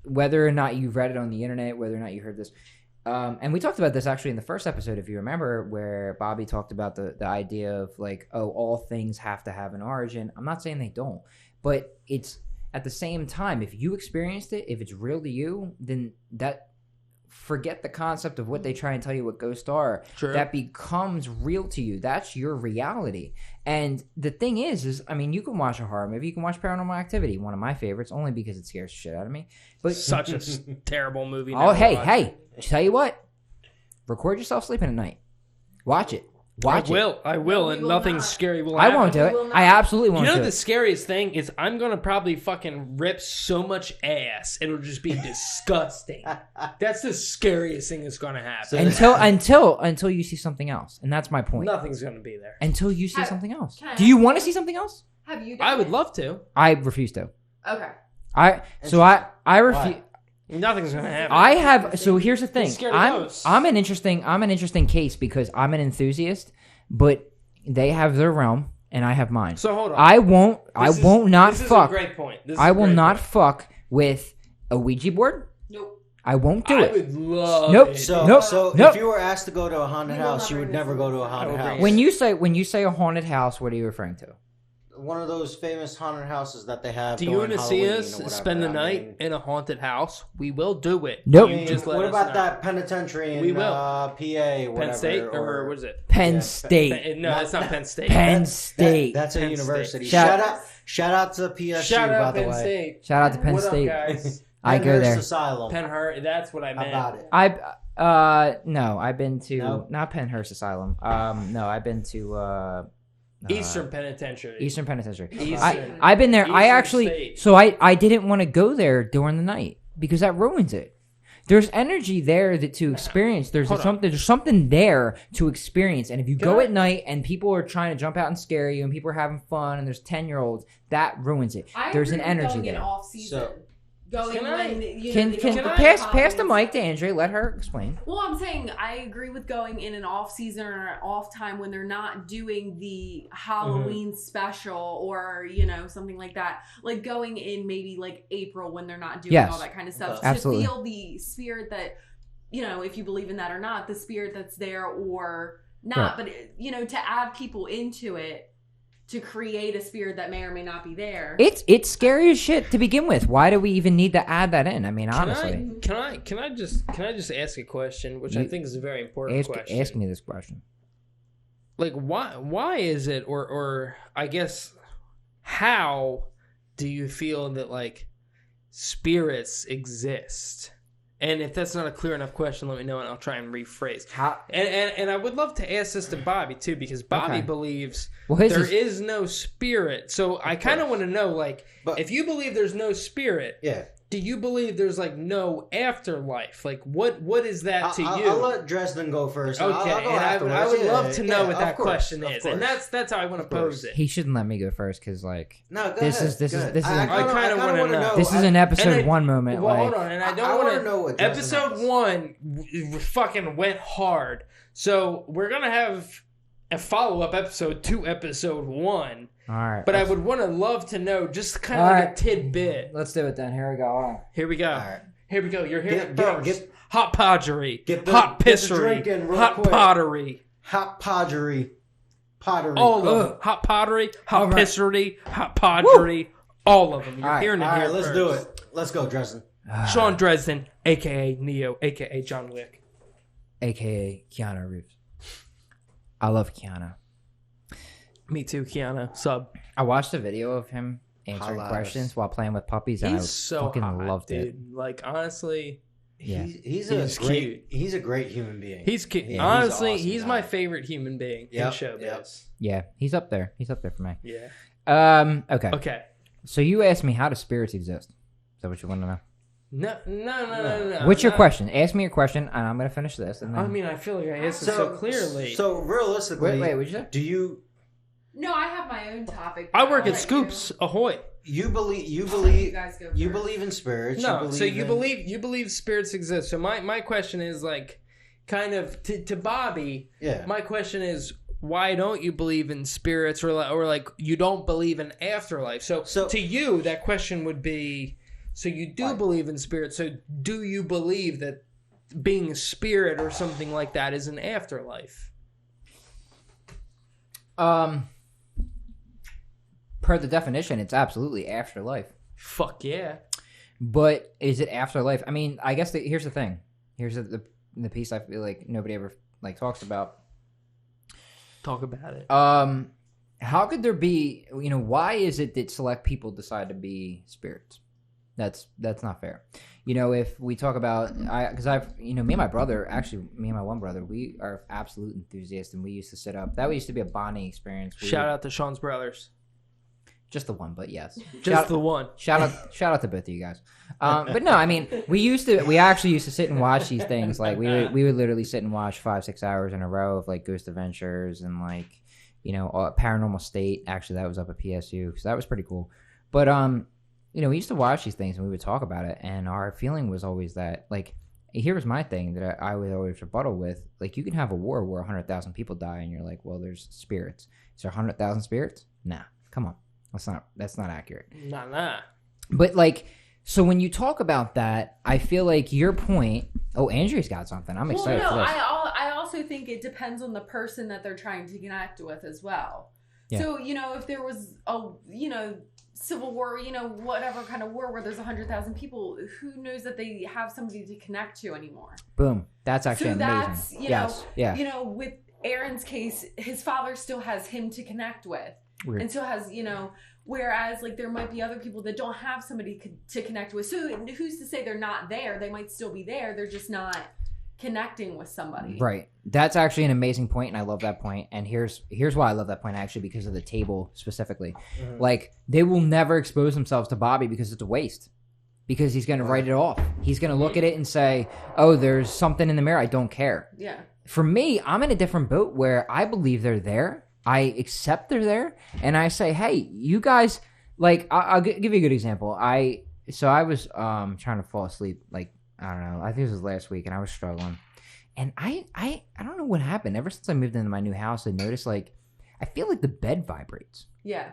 whether or not you've read it on the internet, whether or not you heard this, and we talked about this actually in the first episode, if you remember, where Bobby talked about the idea of like, oh, all things have to have an origin. I'm not saying they don't, but it's at the same time, if you experienced it, if it's real to you, then that. Forget the concept of what they try and tell you what ghosts are. True. That becomes real to you. That's your reality. And the thing is I mean, you can watch a horror movie, you can watch Paranormal Activity, one of my favorites, only because it scares the shit out of me. But such a terrible movie. oh, never hey, watched. hey, tell you what, record yourself sleeping at night. Watch it. Watch it. I will, No, we and will nothing not. scary will I happen. won't do it. will not. I absolutely You won't know do the it. scariest thing is I'm gonna probably fucking rip so much ass it'll just be disgusting. That's the scariest thing that's gonna happen. Until you see something else, and that's my point. Nothing's gonna be there. Until you see Have- something else. can I Do you ask want to you- see something else? have you done I would it? love to. I refuse to. Okay. I refuse. Nothing's gonna happen. I have. So here's the thing. scared of I'm ghosts. an interesting case because I'm an enthusiast, but they have their realm and I have mine. So hold on. I won't not this fuck. Is a great point. This is I a will great not point. fuck with a Ouija board. Nope. I won't do I it. would love Nope. it. So, Nope. so Nope. if you were asked to go to a haunted You will house, not you would bring never this go to a up. haunted I will house. bring When you say a haunted house, what are you referring to? One of those famous haunted houses that they have. Do you during want to see Halloween us or whatever. spend the I night mean, in a haunted house? We will do it. Nope. You just let what us about know. that penitentiary in We will. PA? Whatever, Penn State or what is it? Penn Yeah, State. No, it's not Penn State. Penn State. That's a Penn university. State. Shout out to PSU, Shout by out the Penn way. State. Shout out to Penn What State. up, guys? I go there. Asylum. Penhurst. That's what I How meant. about it? No, I've been to No? not Penhurst Asylum. No, I've been to Eastern Penitentiary. Eastern Penitentiary. Eastern. I've been there. I Eastern actually, State. so I didn't want to go there during the night because that ruins it. There's energy there to experience. There's Hold on. something. There's something there to experience. And if you Can go I- at night and people are trying to jump out and scare you, and people are having fun, and there's 10-year-olds, that ruins it. I There's an agree with energy going in there. off season. So- Going Can I- when you Can know, they don't pass have pass the Halloween mic to Andrea? Let her explain. Well, I'm saying I agree with going in an off season or an off time when they're not doing the Halloween special or something like that. Like going in maybe like April when they're not doing Yes. all that kind of stuff. Absolutely. To feel the spirit that if you believe in that or not, the spirit that's there or not. Right. But to add people into it to create a spirit that may or may not be there. It's scary as shit to begin with. Why do we even need to add that in? I mean, honestly, Can I just ask a question, which I think is a very important question. ask me this question. Like why is it or I guess how do you feel that like spirits exist? And if that's not a clear enough question, let me know and I'll try and rephrase. How? And I would love to ask this to Bobby too, because Bobby Okay. believes Well, his there is- is no spirit. So I kind of want to know, like, But- if you believe there's no spirit, Yeah. do you believe there's like no afterlife? Like what is that to you? I'll let Dresden go first. Okay, I'll go and I would love to know what that course, question is, and that's how I want to pose it. He shouldn't let me go first because like no, go this ahead. is I kind of want to know. This is an episode 1 moment. Well, like, hold on, and I don't want to know what episode 1 fucking went hard, so we're gonna have a follow-up episode to episode 1. all right, But I would love to know just kind of All like right. a tidbit. let's do it then. Here we go. Hold on. Here we go. All right. Here we go. You're here Get- first. get- Hot podgery. get the- hot get the drink pissery. in real Hot quick. pottery. HotPodgery. Pottery. All of them. Hot pottery. Hot All right. pissery. Hot podgery. All of them. You're All right. hearing it All here right, let's first. do it. Let's go, Dresden. Sean Dresden, a.k.a. Neo, a.k.a. John Wick. AKA Keanu Reeves. I love Keanu. Me too, Keanu. Sub. I watched a video of him answering Highlights. questions while playing with puppies, and I He's so fucking hot, loved dude. it. Like, honestly, Yeah. He's He's cute. He's a great human being. he's cute. Yeah, he's honestly, awesome he's guy. my favorite human being in Yep, showbiz. yep. Yeah, he's up there. He's up there for me. Yeah. Okay. Okay. So you asked me, how do spirits exist? Is that what you want to know? No. What's your no. question? Ask me your question, and I'm gonna finish this. And then... I mean, I feel like I answered so clearly. So realistically, wait, what'd you say? do you No, I have my own topic. I but work I'll at let Scoops. Ahoy. you believe You guys go you first. believe in spirits? No, you so you in- believe spirits exist. So my question is like, kind of to Bobby. Yeah. My question is, why don't you believe in spirits, or like you don't believe in afterlife? So to you, that question would be, so you do believe in spirits. So do you believe that being a spirit or something like that is an afterlife? Per the definition, it's absolutely afterlife. Fuck yeah. But is it afterlife? I mean, I guess here's the thing. Here's the piece I feel like nobody ever like talks about. Talk about it. How could there be? You know, why is it that select people decide to be spirits? That's not fair. You know, if we talk about, me and my brother, actually, me and my one brother, we are absolute enthusiasts, and we used to sit up. That used to be a bonding experience. Shout out to Sean's brothers. Just the one, but yes. Just the one. Shout out to both of you guys. But no, I mean, we actually used to sit and watch these things. Like we would literally sit and watch 5-6 hours in a row of like Ghost Adventures and like, you know, Paranormal State. Actually, that was up at PSU, so that was pretty cool. But you know, we used to watch these things and we would talk about it, and our feeling was always that, like, here was my thing that I would always rebuttal with. Like, you can have a war where 100,000 people die, and you're like, well, there's spirits. Is there 100,000 spirits? Nah, come on, that's not accurate. Nah. But like, so when you talk about that, I feel like your point. Oh, Andrea's got something. I'm excited for this. I also think it depends on the person that they're trying to connect with as well. Yeah. So, you know, if there was a, you know, civil war, you know, whatever kind of war where there's 100,000 people, who knows that they have somebody to connect to anymore? Boom. That's actually So amazing. that's, you yes. know, Yeah. you know, with Aaron's case, his father still has him to connect with. Weird. And still has, you know, whereas like there might be other people that don't have somebody to connect with. So who's to say they're not there? They might still be there. They're just not connecting with somebody. Right. That's actually an amazing point, and I love that point. And here's why I love that point, actually, because of the table specifically. Mhm. Like, they will never expose themselves to Bobby because it's a waste. Because he's going to write it off. He's going to look at it and say, oh, there's something in the mirror. I don't care. Yeah. For me, I'm in a different boat where I believe they're there. I accept they're there. And I say, hey, you guys, like, I'll give you a good example. I was trying to fall asleep, like, I don't know. I think this was last week, and I was struggling. And I don't know what happened. Ever since I moved into my new house, I noticed, like, I feel like the bed vibrates. Yeah.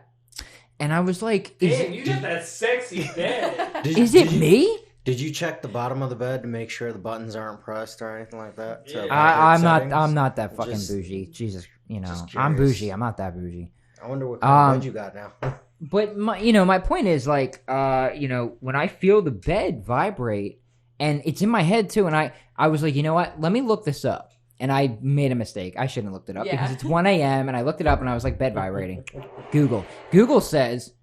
And I was like, You got that sexy bed. is it me? Did you check the bottom of the bed to make sure the buttons aren't pressed or anything like that? To Yeah. I'm not that fucking bougie. Jesus, you know, just I'm curious. bougie. I'm not that bougie. I wonder what kind of bed you got now. But my point is, like, when I feel the bed vibrate, and it's in my head too, and I was like, you know what? Let me look this up. And I made a mistake. I shouldn't have looked it up because it's 1 a.m. and I looked it up and I was like, bed vibrating. Google says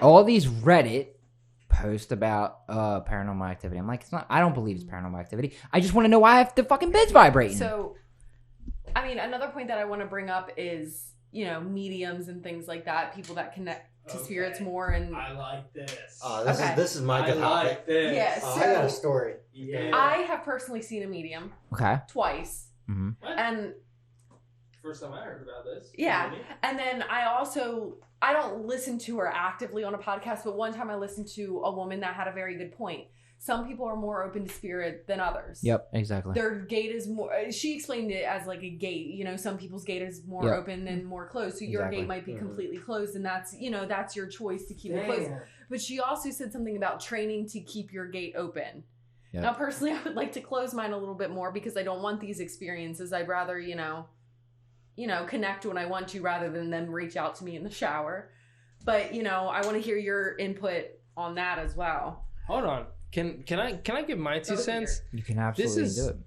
all these Reddit posts about paranormal activity. I'm like, it's not. I don't believe it's paranormal activity. I just want to know why the fucking bed's vibrating. So, I mean, another point that I want to bring up is, you know, mediums and things like that, people that to spirits more. And I like this. This is my good topic. like this. Yeah, I got a story. Yeah. I have personally seen a medium Okay. twice, What? and First time I heard about this. yeah, and then I don't listen to her actively on a podcast, but one time I listened to a woman that had a very good point. Some people are more open to spirit than others. Yep, exactly. Their gate is more, she explained it as like a gate. You know, some people's gate is more open and more closed. So your Exactly. gate might be completely closed, and that's your choice to keep it closed. But she also said something about training to keep your gate open. Yep. Now, personally, I would like to close mine a little bit more because I don't want these experiences. I'd rather, connect when I want to rather than them reach out to me in the shower. But, I want to hear your input on that as well. Hold on. Can I give my 2 cents? You can absolutely do it.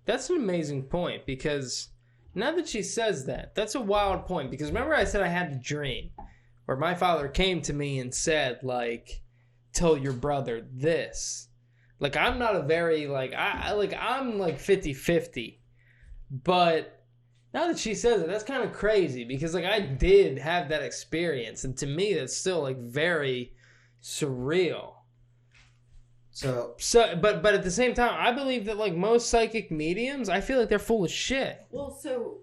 That's an amazing point because now that she says that, that's a wild point because remember I said I had the dream where my father came to me and said, like, tell your brother this. Like, I'm not a very, I'm like 50-50. But now that she says it, that's kind of crazy because, like, I did have that experience. And to me, that's still, like, very surreal. So, but at the same time, I believe that, like, most psychic mediums, I feel like they're full of shit. Well, so...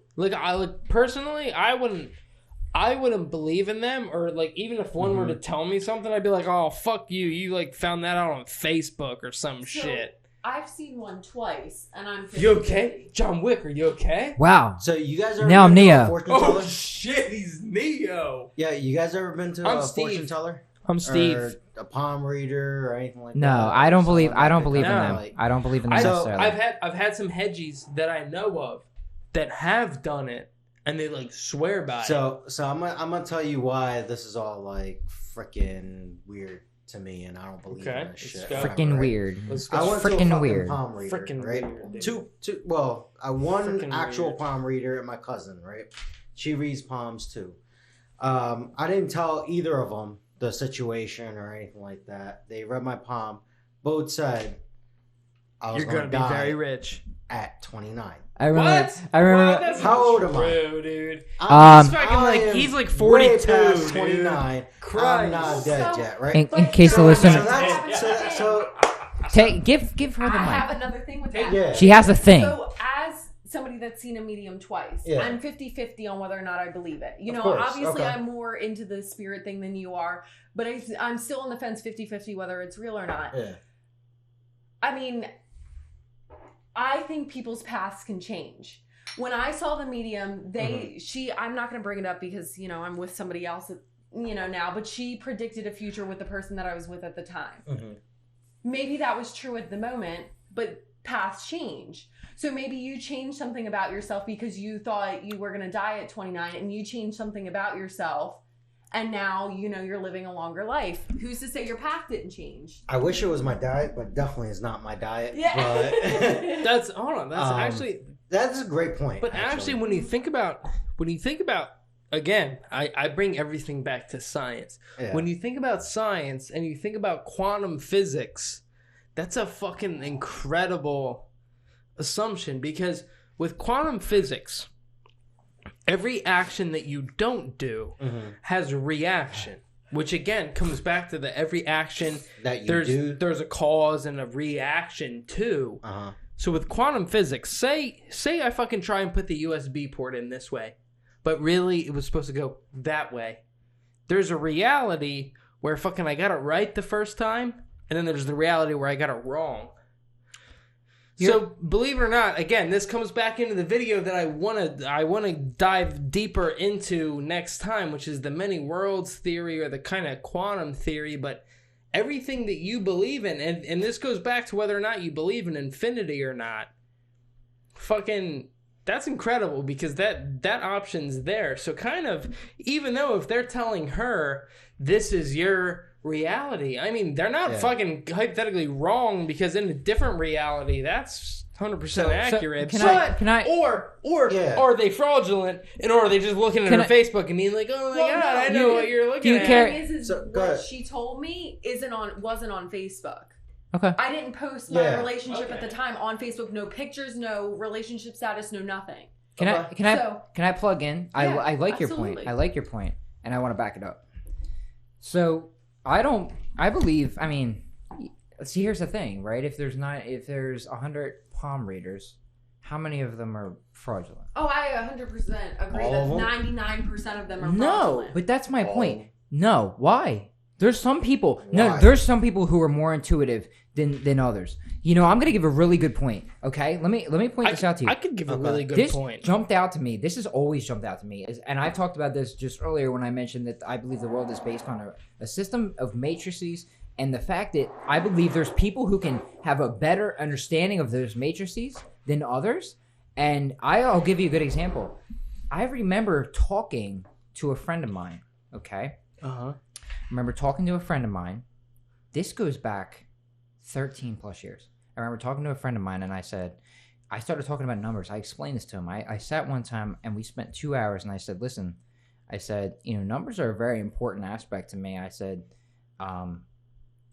personally, I wouldn't believe in them, or, like, even if one were to tell me something, I'd be like, oh, fuck you. You, like, found that out on Facebook or some shit. I've seen one twice, and I'm 50-50. You okay? John Wick, are you okay? Wow. So you guys ever Now I'm been to Neo. a fortune teller? Oh, shit, he's Neo. Yeah, you guys ever been to a fortune teller? I'm Steve. Or a palm reader or anything like that? No, I don't believe in them. Like, I don't believe in them So necessarily. I've had some hedgies that I know of that have done it, and they, like, swear by it. So I'm gonna tell you why this is all, like, freaking weird to me, and I don't believe in this shit. Freaking weird. I went to a Freaking fucking weird. palm reader, Freaking right? weird, dude. One Freaking actual weird. palm reader and my cousin, right? She reads palms too. I didn't tell either of them the situation or anything like that. They read my palm. Both said I was You're gonna be die very rich. at 29. I remember. What? I remember. Wow, that's How old am I? true, dude. He's fucking I like am he's like way 42, past dude. 29. Christ. I'm not dead So- yet, right? in case the listener, give her the I have mic. another thing with that. Yeah. She has a thing. So, as somebody that's seen a medium twice, Yeah. I'm 50-50 on whether or not I believe it. You Of know, course, obviously okay. I'm more into the spirit thing than you are, but I'm still on the fence 50-50 whether it's real or not. Yeah. I mean, I think people's paths can change. When I saw the medium, I'm not going to bring it up because, I'm with somebody else, now, but she predicted a future with the person that I was with at the time. Mm-hmm. Maybe that was true at the moment, but paths change. So maybe you changed something about yourself because you thought you were going to die at 29 and you changed something about yourself. And now, you're living a longer life. Who's to say your path didn't change? I wish it was my diet, but definitely is not my diet. Yeah. But That's actually that's a great point. But actually, when you think about again, I bring everything back to science. Yeah. When you think about science and you think about quantum physics, that's a fucking incredible assumption because with quantum physics, every action that you don't do has a reaction, which again comes back to the every action that you do. There's a cause and a reaction to. Uh-huh. So with quantum physics, say I fucking try and put the USB port in this way, but really it was supposed to go that way. There's a reality where fucking I got it right the first time, and then there's the reality where I got it wrong. So believe it or not, again, this comes back into the video that I wanna dive deeper into next time, which is the many worlds theory or the kind of quantum theory, but everything that you believe in, and this goes back to whether or not you believe in infinity or not, fucking, that's incredible because that option's there. So kind of, even though if they're telling her, this is your reality, I mean, they're not fucking hypothetically wrong because in a different reality, that's 100% accurate. Or are they fraudulent, and or are they just looking at her Facebook and being like, "Oh my god, I know what you're looking at." What she told me wasn't on Facebook. Okay. I didn't post my relationship at the time on Facebook. No pictures, no relationship status, no nothing. Can I plug in? Yeah, I like your absolutely. point. I like your point, and I want to back it up. So I believe. I mean, see, here's the thing, right? If there's 100 palm readers, how many of them are fraudulent? Oh, I 100% agree All that of them? 99% of them are No, fraudulent. but that's my All point. No, why? There's some people. Why? No, there's some people who are more intuitive than others. You know, I'm gonna give a really good point. Okay, let me point this out to you. I could give a Okay. really good This point. jumped out to me. This has always jumped out to me, and I talked about this just earlier when I mentioned that I believe the world is based on a system of matrices, and the fact that I believe there's people who can have a better understanding of those matrices than others. And I'll give you a good example. I remember talking to a friend of mine. Okay. Uh-huh. I remember talking to a friend of mine. This goes back 13 plus years. I remember talking to a friend of mine and I started talking about numbers. I explained this to him. I sat one time and we spent 2 hours and I said, listen, numbers are a very important aspect to me. I said,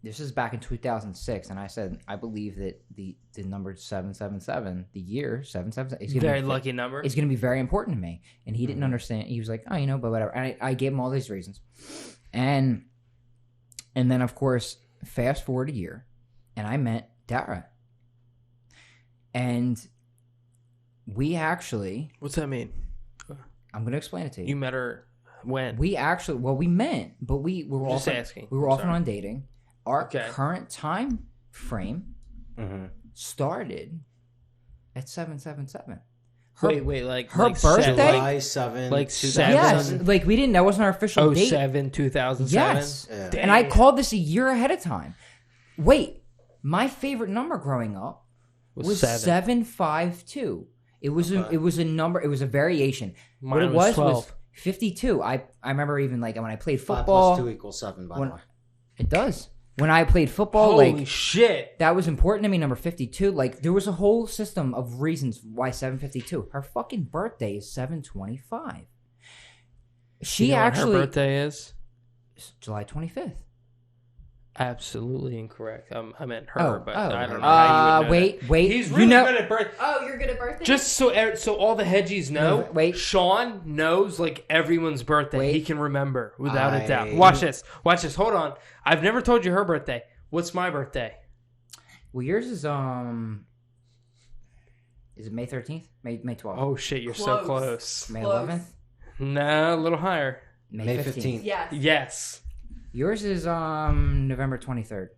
this is back in 2006. And I said, I believe that the number 777, the year 777 is Very lucky number. It's going to be very important to me. And he didn't understand. He was like, oh, but whatever. And I gave him all these reasons. And then, of course, fast forward a year, and I met Dara. And we actually... What's that mean? I'm going to explain it to you. You met her when? We met, but we were Just often, asking. we were I'm often sorry. on dating. Our Okay. current time frame Mm-hmm. started at 777. Wait, like her like birthday? July 7, Like 2000. Yes, like we didn't. That wasn't our official date. 07, 2007? Yes. Yeah. Damn. And I called this a year ahead of time. Wait, my favorite number growing up was 752. It was Okay. it was a number. It was a variation. Mine what it was was 12. 52. I remember even like when I played 5 football. plus 2 equals 7, by when- the way. It does. When I played football, Holy like shit. that was important to me. Number 52. Like there was a whole system of reasons why 752. Her fucking birthday is 725. She You know when actually her birthday is? July 25th. Absolutely incorrect. I meant her, but I don't know how you would know wait. that. He's really good at birthday. Oh, you're good at birthday? Just so all the hedgies know, No, wait. Sean knows like everyone's birthday. Wait. He can remember without a doubt. I- Watch this. Hold on. I've never told you her birthday. What's my birthday? Well, yours is it May 13th? May 12th? Oh shit, you're so Close. close. May close. 11th? No, a little higher. May 15th. Yes. Yes. Yours is November 23rd.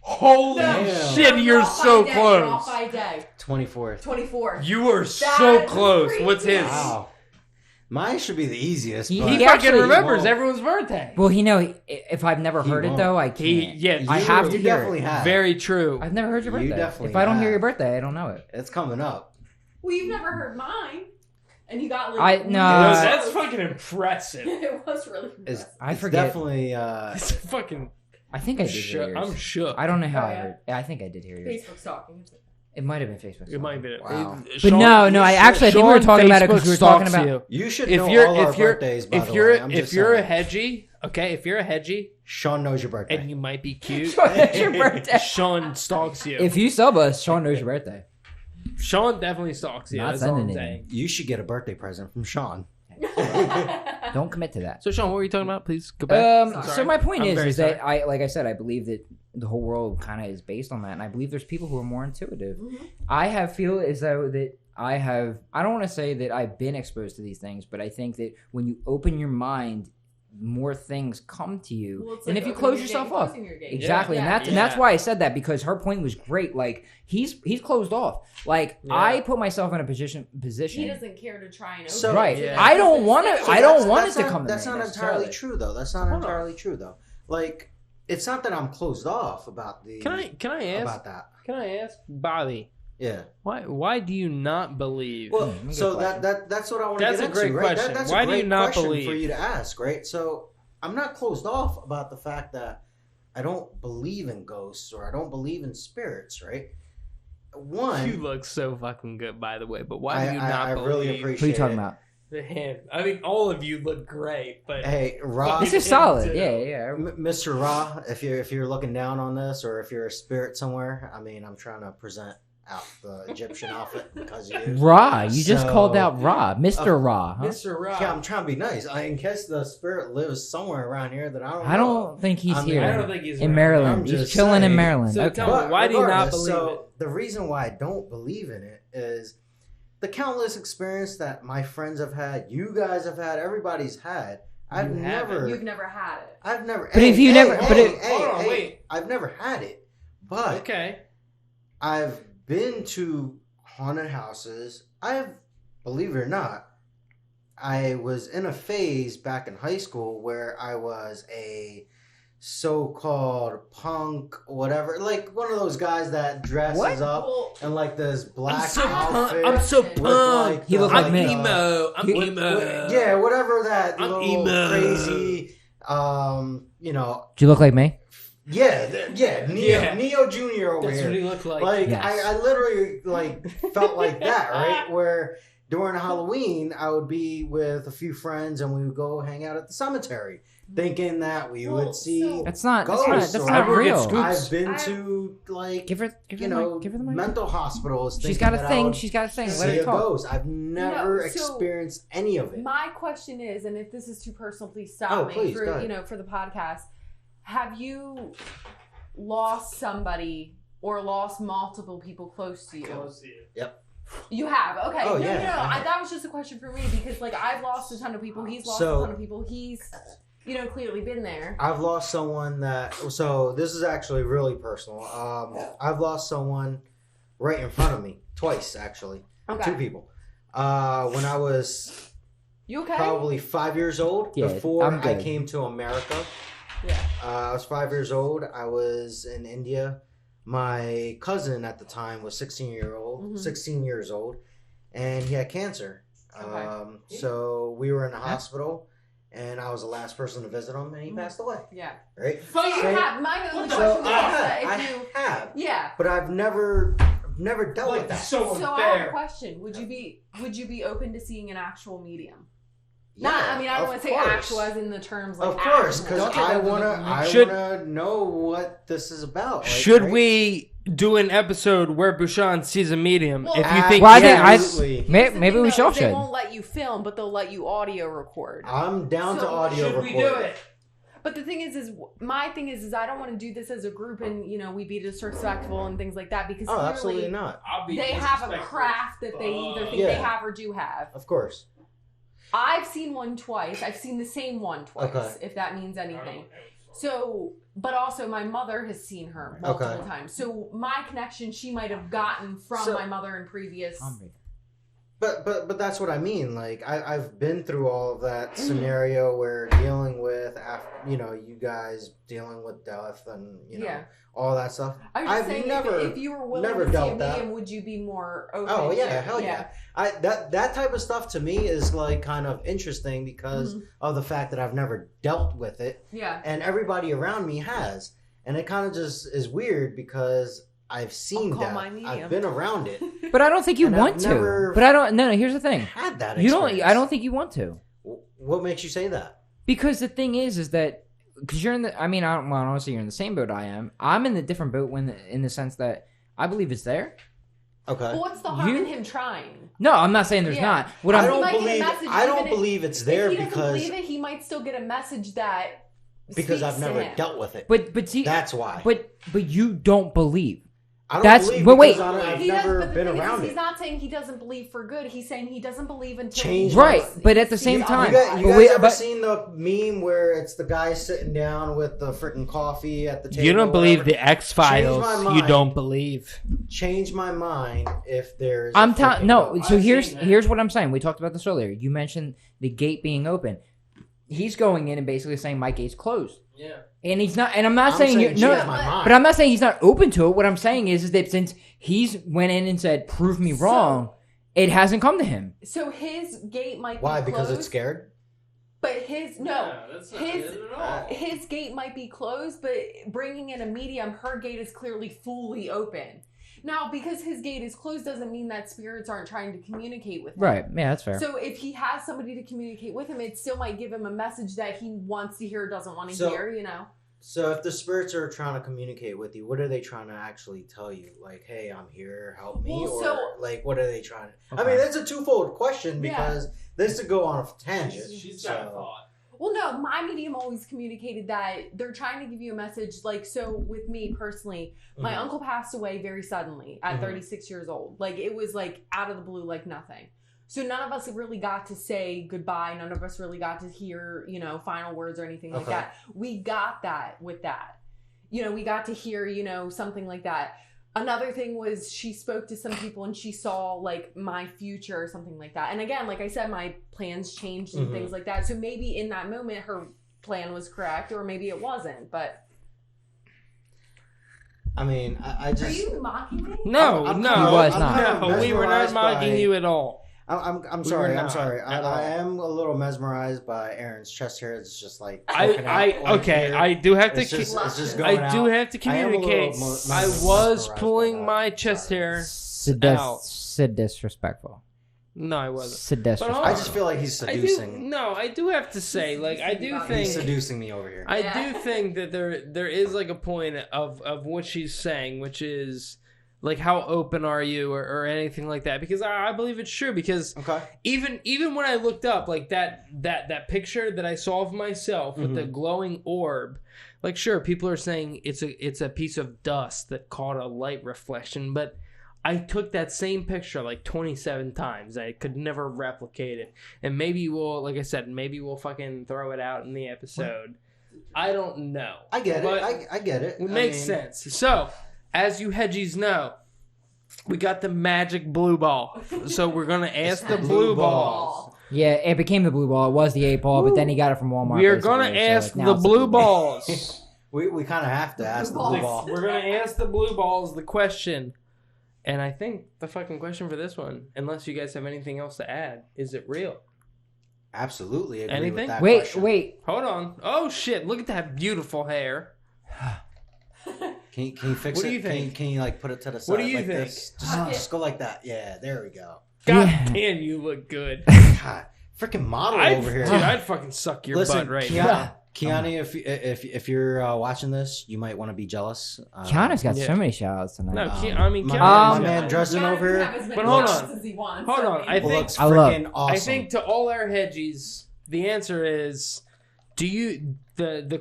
Holy Damn. shit, you're Off by so day, close. Off by day. 24th. 24. You are so That's close. crazy. What's his? Wow. Mine should be the easiest. He- but He He fucking actually remembers won't. everyone's birthday. Well, if I've never He heard it won't. though, I can't. I You- have to you hear definitely it. have. Very true. I've never heard your You birthday. definitely If I don't hear have. your birthday, I don't know it. It's coming up. Well, you've never heard mine. And you got No, like... That's fucking impressive. It was really It's, impressive. I it's forget. definitely It's fucking. I think I did hear yours. I'm shook. I don't know how Oh, I yeah. heard. I think I did hear yours. Facebook stalking. It might have been Facebook. It might be. Wow. But no, I actually I think we were talking about it because we were talking about. You. You should If know you're all our if you're birthdays, by if the you're way. I'm if just you're a saying. hedgie, okay, if you're a hedgie Sean knows your birthday. and you might be cute, It's your birthday. Sean stalks you. If you sub us, Sean knows your birthday. Sean definitely stalks you. Not That's all I'm sending saying. You should get a birthday present from Sean. Don't commit to that. So Sean, what were you talking about? Please go back. I'm So sorry. my point I'm very is that like I said, I believe that the whole world kind of is based on that, and I believe there's people who are more intuitive. I feel as though that I don't want to say that I've been exposed to these things, but I think that when you open your mind, more things come to you, Well, it's and like if you opening close your yourself gate, off, closing your gate. exactly, Yeah. and that's why I said that, because her point was great. Like he's closed off. Like Yeah. I put myself in a position. He doesn't care to try and open So- it. Right. Yeah. I don't want to. So I don't that's- want it that's to not- come. That's to me not entirely necessarily. true, though. That's not Hold on. entirely true, though. Like, it's not that I'm closed off about the. Can I ask? about that? Can I ask Bobby? Yeah. Why do you not believe? Well, good so question. that's what I want to That's get a into, great right? question. That's Why a do great you not question believe? for you to ask, right? So I'm not closed off about the fact that I don't believe in ghosts or I don't believe in spirits, right? One, you look so fucking good, by the way. But why do you not I believe? really appreciate. Who are you talking it. about? him? I mean, all of you look great, but Hey, Ra, This is solid. Yeah. Mr. Ra, if you're looking down on this, or if you're a spirit somewhere, I mean, I'm trying to present out the Egyptian outfit because of you. Ra, you just called out Ra, Mr. Ra. Huh? Mr. Rock. Yeah, I'm trying to be nice. In case the spirit lives somewhere around here that I don't know. I don't think he's here. I don't think he's in around. Maryland. I'm He's just chilling in saying. Maryland. So Okay. tell me, why do you not regardless, believe it? The reason why I don't believe in it is the countless experience that my friends have had, you guys have had, everybody's had. You've never had it. I've never. But if you never- but it- Hold on, wait. I've never had it, but Okay. I've been to haunted houses. Believe it or not, I was in a phase back in high school where I was a so-called punk, whatever, like one of those guys that dresses up in like this black outfit. I'm so with, punk. like, He looked like I'm me. emo. I'm emo. yeah, whatever that I'm little emo. crazy, Do you look like me? Neo Junior over That's here. what he looked like. Like Yes. I literally like felt like that, right? Where during Halloween I would be with a few friends and we would go hang out at the cemetery, thinking that we would see. That's not Ghosts or not Everyone gets real. scooped. I've been to like Give her the give her the mic. mental hospitals. She's thinking got a that I thing. would She's got a thing. Let see her a talk. ghost. I've never No, so- experienced any of it. My question is, and if this is too personal, please stop Oh, me please, go for ahead. for the podcast. Have you lost somebody or lost multiple people close to you? You have. Okay. Oh, no, yeah. no, no. That was just a question for me because like I've lost a ton of people. He's lost a ton of people. He's clearly been there. I've lost someone that. So this is actually really personal. I've lost someone right in front of me twice, actually. Okay. 2 people. When I was You okay? probably 5 years old, Yeah, before I'm I good. came to America. Yeah. I was 5 years old. I was in India. My cousin at the time was 16 years old, and he had cancer. Okay. So we were in the hospital, and I was the last person to visit him, and he passed away. Yeah. Right? So you Same- have. My only So question was I that have, if you. I have, Yeah. but I've never dealt with that. so So I have a unfair. question. Would you be open to seeing an actual medium? Yeah, Not, I mean, I don't of want to say course. actual as in the terms like Of course, because actual. I wanna Should- know what this is about. Like, Should right? we do an episode where Bushan sees a medium? Well, if you think Well, I yes, think Absolutely. maybe we all They should. won't let you film, but they'll let you audio record. I'm down to So audio should record. we do it? But the thing is my thing is I don't want to do this as a group and we be disrespectful and things like that because Oh, clearly absolutely not. I'll be they have a disrespectful. craft that they either think Yeah. they have or do have. Of course. I've seen one twice. I've seen the same one twice, Okay. if that means anything. So, but also my mother has seen her multiple Okay. times. So my connection she might have gotten from So- my mother in previous. But that's what I mean. Like I've been through all of that scenario where dealing with you guys dealing with death and Yeah. all that stuff. I was just I've saying, never if you were willing never to see a dealt that. medium, would you be more open? Oh yeah, to- hell yeah. That type of stuff to me is like kind of interesting because of the fact that I've never dealt with it Yeah. and everybody around me has. And it kind of just is weird because I've seen I'll call that. my medium. I've been around it. But I don't think you And want I've to. never But I don't. No. Here's the thing. Had that You don't. experience. I don't think you want to. What makes you say that? Because the thing is that because you're in the. I mean, I don't want to say you're in the same boat I am. I'm in the different boat in the sense that I believe it's there. Okay. But what's the harm You- in him trying? No, I'm not saying there's Yeah. not. What I I'm don't might get a believe. message I don't even if- believe it's there if he doesn't because believe it, he might still get a message that because speaks I've to never him. dealt with it. But see. That's why. But you don't believe. I don't that's- believe but wait. because I've He does, never but the been thing is, around he's it. not saying he doesn't believe for good. He's saying he doesn't believe until Change he Right, sees- but at the sees same other time- You guys. guys Wait, ever but- seen the meme where it's the guy sitting down with the freaking coffee at the table? You don't believe whatever? the X Files. Change my You mind. don't believe. Change my mind if there's. I'm telling. No. So I've here's seen that. here's what I'm saying. We talked about this earlier. You mentioned the gate being open. He's going in and basically saying my gate's closed. Yeah. And he's not. And I'm not I'm saying you. change No. my mind. But I'm not saying he's not open to it. What I'm saying is that since he's went in and said, "Prove me wrong," it hasn't come to him. So his gate might Why? be Because closed, it's scared. But his no, that's not his it at all. his gate might be closed, but bringing in a medium, her gate is clearly fully open. Now, because his gate is closed doesn't mean that spirits aren't trying to communicate with him. Right. Yeah, that's fair. So if he has somebody to communicate with him, it still might give him a message that he wants to hear or doesn't want to So- hear, So if the spirits are trying to communicate with you, what are they trying to actually tell you? Like, hey, I'm here, help me, like, what are they trying to? Okay. I mean, that's a twofold question because this could go on a tangent. She's got a thought. Well, no, my medium always communicated that they're trying to give you a message. Like, so with me personally, my uncle passed away very suddenly at 36 years old. Like, it was like out of the blue, like nothing. So none of us really got to say goodbye. None of us really got to hear, final words or anything like that. We got that with that. We got to hear, something like that. Another thing was she spoke to some people and she saw like my future or something like that. And again, like I said, my plans changed and things like that. So maybe in that moment her plan was correct or maybe it wasn't, but. I mean, I just. Are you mocking me? No, he was not. No, we were not mocking you at all. I'm sorry. I am a little mesmerized by Aaron's chest hair. It's just like I do have to. It's just going I do have to communicate. I was pulling my chest hair out. Sid disrespectful. No, I wasn't. Sid disrespectful. I just feel like he's seducing. I do have to say, like, I do think he's seducing me over here. I do think that there is like a point of what she's saying, which is. Like, how open are you or anything like that? Because I believe it's true. Because even when I looked up, like, that picture that I saw of myself with the glowing orb, like, sure, people are saying it's a piece of dust that caught a light reflection. But I took that same picture, like, 27 times. I could never replicate it. And maybe like I said, we'll fucking throw it out in the episode. I don't know. I get it. I get it. It makes sense. So... As you hedgies know, we got the magic blue ball. So we're going to ask the blue balls. Yeah, it became the blue ball. It was the 8 ball, but then he got it from Walmart. We are going to ask the blue balls. We kind of have to ask the blue ball. We're going to ask the blue balls the question. And I think the fucking question for this one, unless you guys have anything else to add, is it real? Absolutely agree anything? With that wait, question. Wait. Hold on. Oh, shit. Look at that beautiful hair. Can you fix what it? Do you think? Can you like put it to the side? What do you like think? This? Just go like that. Yeah, there we go. God damn, you look good. God, freaking model over here. Dude, I'd fucking suck your butt right now. Keanu, if you're watching this, you might want to be jealous. Keanu's got so many shout outs tonight. No, my man Dresden over here. But hold on. I think freaking awesome. I think to all our hedgies, the answer is, do you the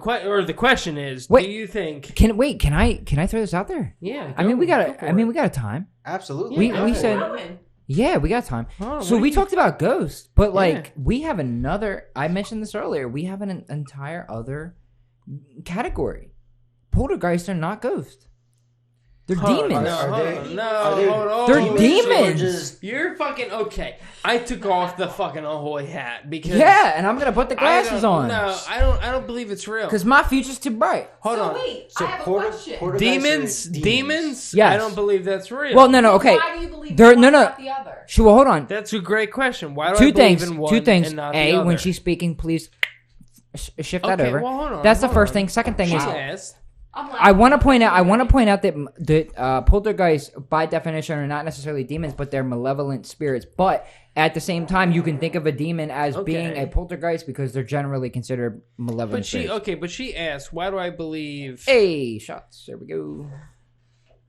question is, do you think? Can I throw this out there? Yeah. I mean we got time. Absolutely. We said. Yeah, we got time. So we talked about ghosts, but like we have another. I mentioned this earlier. We have an entire other category. Poltergeists are not ghosts. They're demons. They're demons. You're fucking okay. I took off the fucking Ahoy hat because and I'm gonna put the glasses on. No, I don't believe it's real because my future's too bright. Hold on. Wait, I have a question. Demons. Yes. I don't believe that's real. Well, no. Okay. Why do you believe one not the other? Sure. Well, hold on. That's a great question. Why do Two I believe things. in one Two things. and not A, the other? when she's speaking, please shift that over. Well, hold on. That's the first thing. Second thing is. Asked. I want to point out that poltergeists, by definition, are not necessarily demons, but they're malevolent spirits. But at the same time, you can think of a demon as being a poltergeist because they're generally considered malevolent spirits. But she asked, why do I believe? Hey, shots. There we go.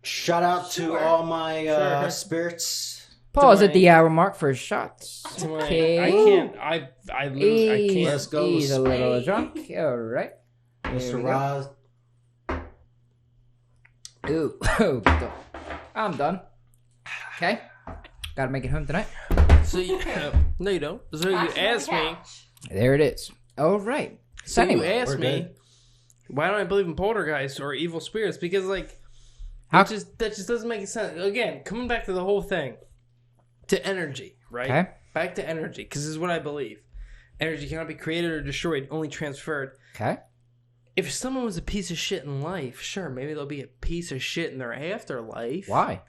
Shout out to all my spirits. Pause at the hour mark for shots. Okay. I can't. I can't. Let's go. He's a little drunk. All right. Mr. Roz. Ooh, I'm done. Okay, gotta make it home tonight. So no, you don't. So you asked me. There it is. All right. So anyway, you asked me, why don't I believe in poltergeists or evil spirits? Because that just doesn't make sense. Again, coming back to the whole thing, to energy, right? Okay. Back to energy, because this is what I believe. Energy cannot be created or destroyed, only transferred. Okay. If someone was a piece of shit in life, sure, maybe they'll be a piece of shit in their afterlife. Why?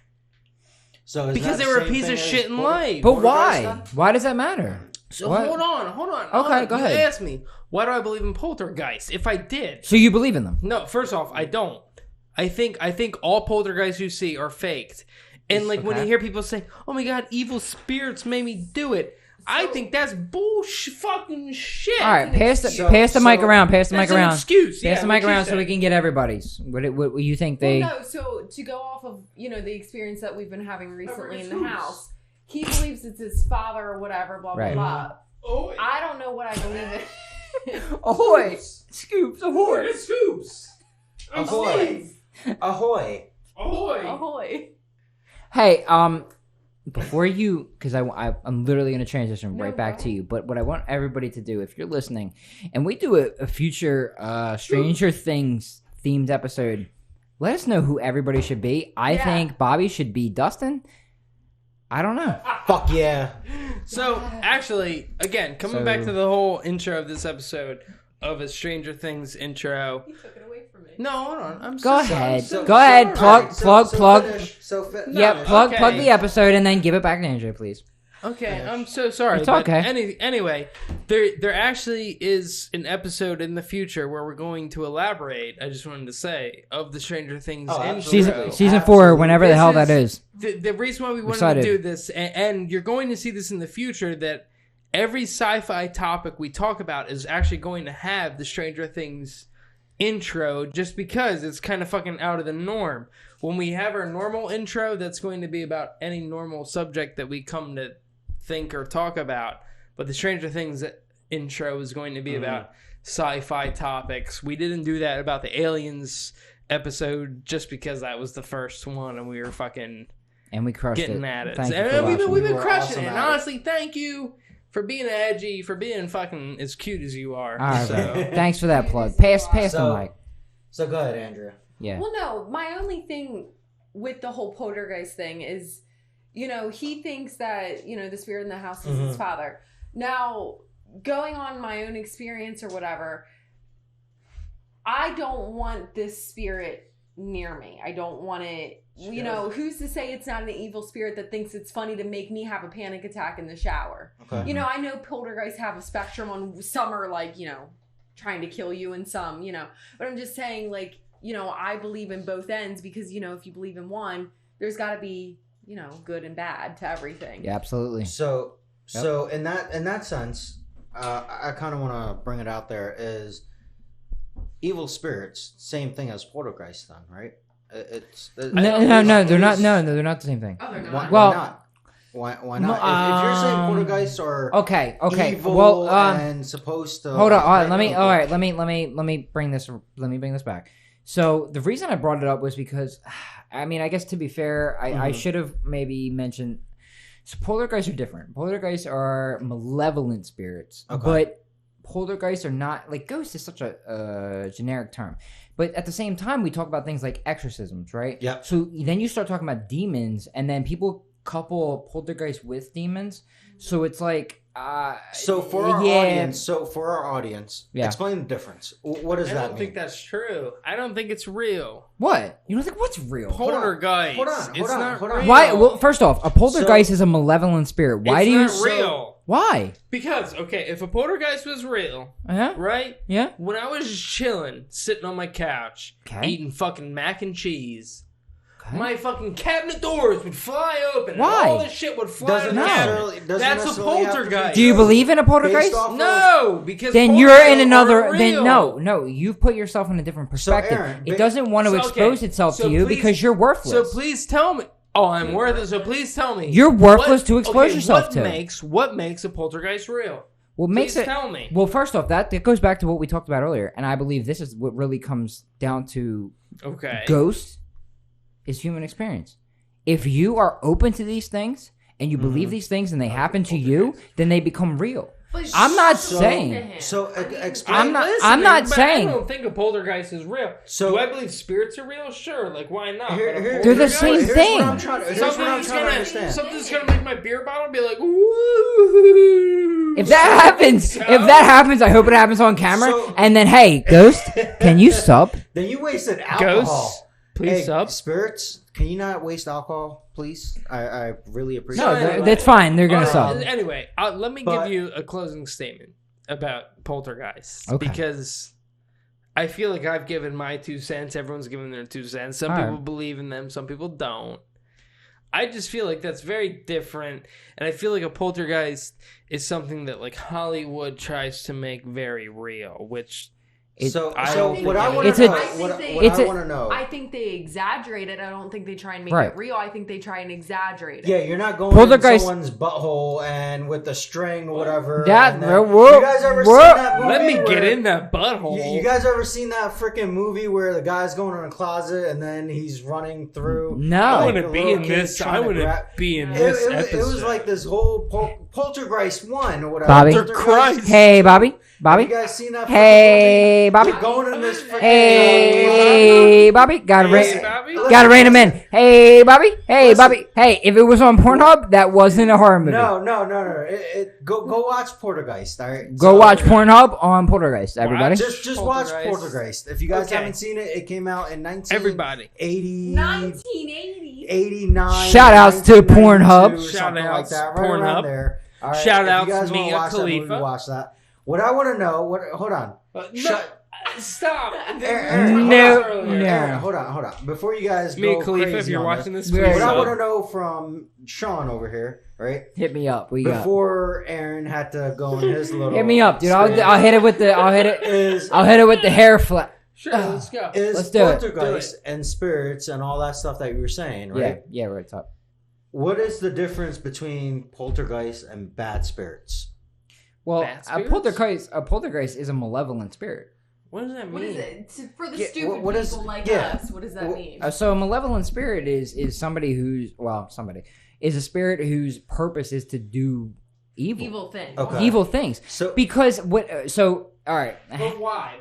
So because they were a piece of shit in life. But why? Why does that matter? So hold on. Okay, go ahead. You asked me, why do I believe in poltergeists? If I did. So you believe in them? No, first off, I don't. I think all poltergeists you see are faked. And when you hear people say, oh my God, evil spirits made me do it. I think that's bullshit, fucking shit. All right, pass the mic around. Pass the mic That's an around. excuse. Pass the mic around so we can get everybody's. What you think they? Well, no. So to go off of the experience that we've been having recently in the house, he believes it's his father or whatever. Blah blah blah. Oh, I don't know what I believe in. Ahoy, Scoops! Ahoy, Scoops! Ahoy! Ahoy! Ahoy! Ahoy! Hey, before you, because I'm literally going to transition right back to you, but what I want everybody to do, if you're listening, and we do a future Stranger Things themed episode, let us know who everybody should be. I think Bobby should be Dustin. I don't know. Fuck yeah. So, actually, again, coming back to the whole intro of this episode of a Stranger Things intro. He took it away from me. No, hold on. Go ahead. Plug. Okay. Plug the episode and then give it back to Andrew, please. Okay, I'm so sorry. It's okay. Anyway, there actually is an episode in the future where we're going to elaborate. I just wanted to say of the Stranger Things intro. Season 4, whenever the hell that is. The reason why we wanted to do this, and you're going to see this in the future, that every sci-fi topic we talk about is actually going to have the Stranger Things intro, just because it's kind of fucking out of the norm. When we have our normal intro, that's going to be about any normal subject that we come to think or talk about. But the Stranger Things intro is going to be about sci-fi topics. We didn't do that about the aliens episode just because that was the first one and we were fucking and we crushed getting it. at it. Thank you And we've been crushing awesome it. And honestly, thank you for being edgy, for being fucking as cute as you are. All right, so. Thanks for that plug. Pass the mic. So go ahead, Andrea. Yeah. Well, no, my only thing with the whole poltergeist thing is, he thinks that, the spirit in the house is his father. Now, going on my own experience or whatever, I don't want this spirit near me. I don't want it, who's to say it's not an evil spirit that thinks it's funny to make me have a panic attack in the shower? Okay. I know poltergeists have a spectrum on some are like, trying to kill you and some, but I'm just saying like, I believe in both ends because, if you believe in one, there's got to be, good and bad to everything. Yeah, absolutely. So in that sense, I kind of want to bring it out there is evil spirits, same thing as poltergeist, then, right? No, they're not. No, they're not the same thing. Oh, they're not. Why not? Why not? If you're saying poltergeists are okay, evil and supposed to hold on. Let me bring this back. So the reason I brought it up was because, I guess to be fair, I should have maybe mentioned. So poltergeists are different. Poltergeists are malevolent spirits, but poltergeists are not like ghosts is such a generic term. But at the same time, we talk about things like exorcisms, right? Yeah. So then you start talking about demons, and then people couple poltergeist with demons. So it's like. So for our audience, explain the difference. What does that mean? I don't think that's true. I don't think it's real. What? You don't think what's real? Poltergeist. Hold on. Real. Why? Well, first off, a poltergeist is a malevolent spirit. Why it's do you? Not real. Why? Because if a poltergeist was real, right? Yeah. When I was chilling, sitting on my couch, eating fucking mac and cheese. Okay. My fucking cabinet doors would fly open. Why? And all this shit would fly out of the cabinet. That's a poltergeist. Do you believe in a poltergeist? No, because then you're in another. Then no, you've put yourself in a different perspective. So Aaron, it doesn't want to expose itself to you because you're worthless. So please tell me. Oh, I'm worthless. So please tell me. You're worthless to expose yourself to. What makes a poltergeist real? What makes it? Tell me. Well, first off, that goes back to what we talked about earlier, and I believe this is what really comes down to. Ghosts. Is human experience. If you are open to these things and you believe these things and they happen to you, then they become real. I'm not saying. So explain. I'm not saying. I don't think a poltergeist is real. So do I believe spirits are real? Sure. Like why not? They're the same thing. Something's gonna make my beer bottle be like, ooh. If that happens, I hope it happens on camera. And then, hey, ghost, can you sub? Then you wasted alcohol. Ghosts. Please sub. Spirits, can you not waste alcohol, please? I really appreciate it. No, that's fine. They're going to sub. Anyway, let me give you a closing statement about poltergeists. Okay. Because I feel like I've given my 2 cents. Everyone's given their 2 cents. Some people believe in them. Some people don't. I just feel like that's very different, and I feel like a poltergeist is something that like Hollywood tries to make very real, which I want to know. I think they exaggerate it. I don't think they try and make it real. I think they try and exaggerate it. Yeah, you're not going in someone's butthole and with a string or whatever. You guys ever seen that movie? Let me get in that butthole. You guys ever seen that freaking movie where the guy's going in a closet and then he's running through? No. I want to be in this. I want to be in this episode. It was like this whole Poltergeist 1 or whatever. Bobby. Christ. Hey, Bobby. You guys seen that? Hey, Bobby. You're going in this freaking Hey, Bobby. Gotta rein him in. Hey, Bobby. Hey, Bobby. Hey, if it was on Pornhub, that wasn't a horror movie. No. Go watch Poltergeist. All right. Go watch Pornhub on Poltergeist, everybody. Just watch Poltergeist. If you guys haven't seen it, it came out in 1989. Shout outs to Pornhub. Shout outs to Pornhub. Right, shout outs to Mia Khalifa. Watch that. What I want to know. Hold on. Stop. No. Hold on. Before you guys Mia go Khalifa, crazy if you're on watching this, this, what I want to know from Sean over here, right? Hit me up. Before Aaron had to go in his little. Hit me up, dude. I'll hit it with the. I'll hit it with the hair flap. Sure, let's go. Let's do Poltergeist and spirits and all that stuff that you were saying, right? Yeah, right top. What is the difference between poltergeist and bad spirits? Well, a poltergeist is a malevolent spirit. What does that mean? What is it? For the stupid people like us, what does that mean? So a malevolent spirit is somebody is a spirit whose purpose is to do evil things. Okay. Evil things. All right. But why?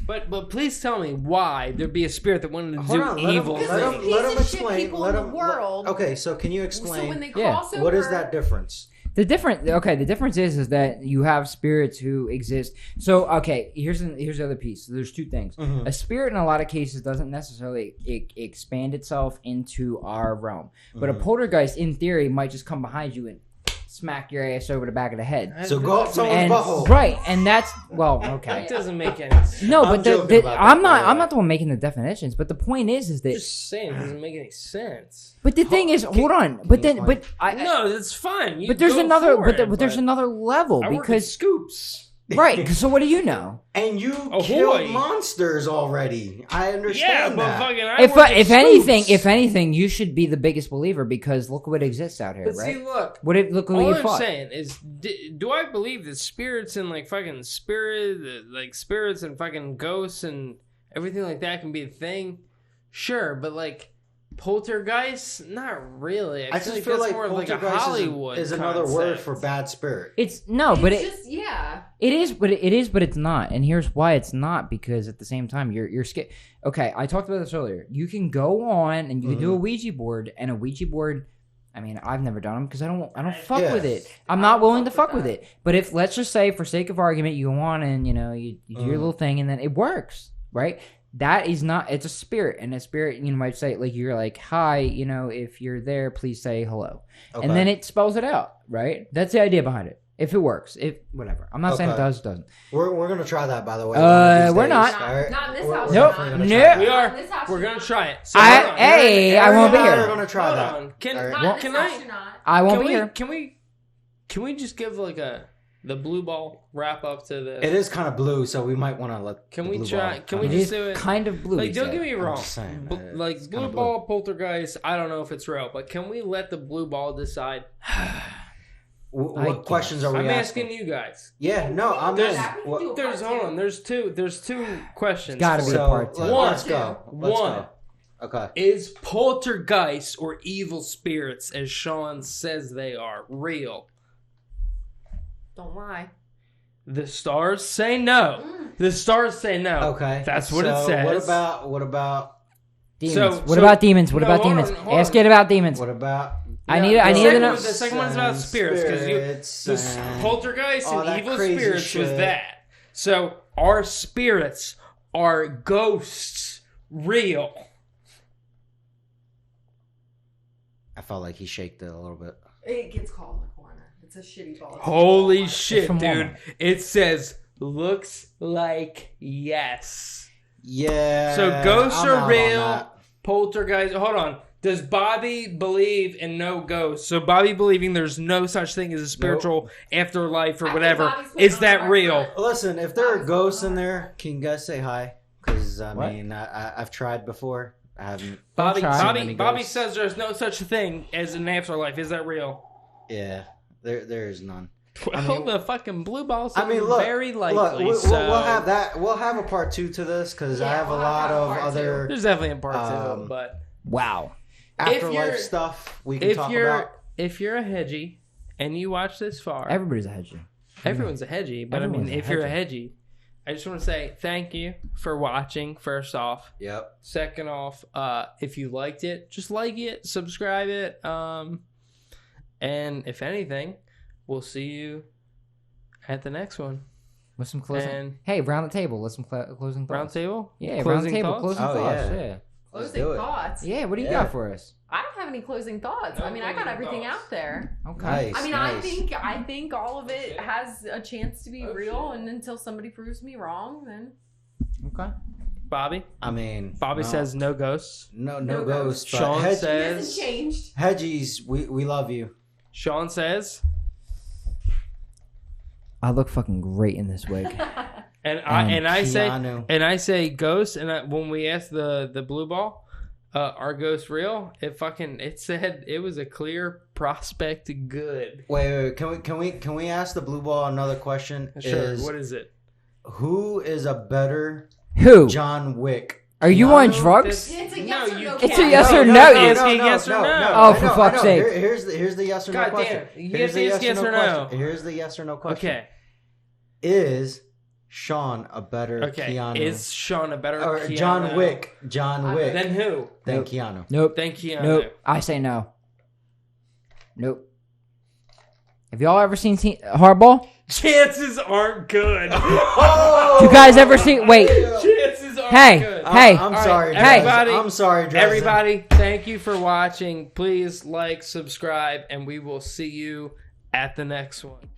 But please tell me why there'd be a spirit that wanted to do evil things. Let him explain. World. Okay, so can you explain? So when they cross over, what is that difference? The difference is that you have spirits who exist. So, okay, here's the other piece. So there's two things. Mm-hmm. A spirit in a lot of cases doesn't necessarily expand itself into our realm. But a poltergeist, in theory, might just come behind you and smack your ass over the back of the head. So go up someone's butthole. Right, and that's okay. That doesn't make any sense. No, but I'm not the one making the definitions. But the point is that just saying it doesn't make any sense. But the thing is, hold on. No, that's fine. There's another level I because work with scoops. Right. So what do you know? And you killed monsters already. I understand that. If anything, you should be the biggest believer because look what exists out here, but right? See, look. All I'm saying is, do I believe that spirits and like fucking spirits and fucking ghosts and everything like that can be a thing? Sure, but like. Poltergeist? Not really. I just feel like more like a Hollywood is another word for bad spirit. It is, but it's not. And here's why it's not, because at the same time you're scared. Okay, I talked about this earlier. You can go on and you can do a Ouija board, and a Ouija board. I mean, I've never done them because I don't fuck with it. I'm not willing to fuck with it. But if let's just say, for sake of argument, you go on and you do your little thing, and then it works, right? That is not, it's a spirit, and a spirit, might say, like, you're like, hi, if you're there, please say hello. Okay. And then it spells it out, right? That's the idea behind it. If it works, whatever. I'm not saying it doesn't. We're going to try that, by the way. We're not. Not in this house. Nope. We are. We're going to try it. So I won't be here. We're going to try that. I won't be here. Can we just give like the blue ball wrap up to the... It is kind of blue, so we might want to let Can we try... Can we just do it? Kind of blue. Like, don't get me wrong. Saying, like, blue ball, poltergeist, I don't know if it's real, but can we let the blue ball decide? What questions are we asking? I'm asking you guys. Yeah, no, I'm There's two questions. Gotta be a part two. Let's go. One. Okay. Is poltergeists or evil spirits, as Sean says they are, real? Don't lie. The stars say no. The stars say no. Okay. That's what it says. What about demons? What about demons? Ask it about demons. What about... I need to know. The second one's about spirits, because poltergeists and evil spirits was that. So are spirits, are ghosts real? I felt like he shaked it a little bit. It gets called in the corner. It's a shitty ball. Holy shit, dude! It says looks like yes. Yeah. So ghosts are real. Poltergeist. Hold on. Does Bobby believe in no ghosts? So Bobby believing there's no such thing as a spiritual afterlife or whatever. Is that real? Listen, if there are ghosts in there, can you guys say hi? Because I've tried before. I haven't. Bobby says there's no such thing as an afterlife. Is that real? Yeah, there is none. Well, the fucking blue balls. Very likely. Look, we'll have that. We'll have a part 2 to this because I have a lot of other. There's definitely a part 2, but wow. Afterlife stuff we can talk about. If you're a hedgie and you watch this far, everybody's a hedgie. Everyone's a hedgie, but Everyone's if you're a hedgie, I just want to say thank you for watching. First off, yep. Second off, if you liked it, just like it, subscribe it, and if anything, we'll see you at the next one. With some closing. Hey, round the table. Let's some closing thoughts. Round table? Yeah, closing round the table. thoughts? Closing thoughts. Yeah. Closing thoughts. Yeah, what do you got for us? I don't have any closing thoughts. No I mean, I got everything thoughts. out there. Okay. Nice, I mean, nice. I think all of it has a chance to be real, and until somebody proves me wrong, then. Okay. Bobby? I mean, Bobby says no ghosts. no ghosts. But Sean It says. hasn't changed. Hedgies, we love you. Sean says. I look fucking great in this wig. And I Keanu. say ghosts. And when we asked the blue ball, are ghosts real? It said it was a clear prospect good. Wait. Can we ask the blue ball another question? Sure. What is it? Who is a better Who? John Wick? Are you on drugs? It's a yes or no. It's a yes or no. Yes or no. Oh, for fuck's sake. Here's the yes or no God question. damn. You have to ask yes or no. Here's the yes or no question. Okay. Is Sean a better Keanu? Is Sean a better or Keanu? John Wick? John Wick. Then who? Then Nope. Keanu. Nope. Then Keanu. Nope. I say no. Nope. Have y'all ever seen Hardball? Chances aren't good. You guys ever seen? Wait. Chances aren't Hey. good. Hey. I'm sorry. Hey. Dresden. I'm sorry, Dresden. Everybody, thank you for watching. Please like, subscribe, and we will see you at the next one.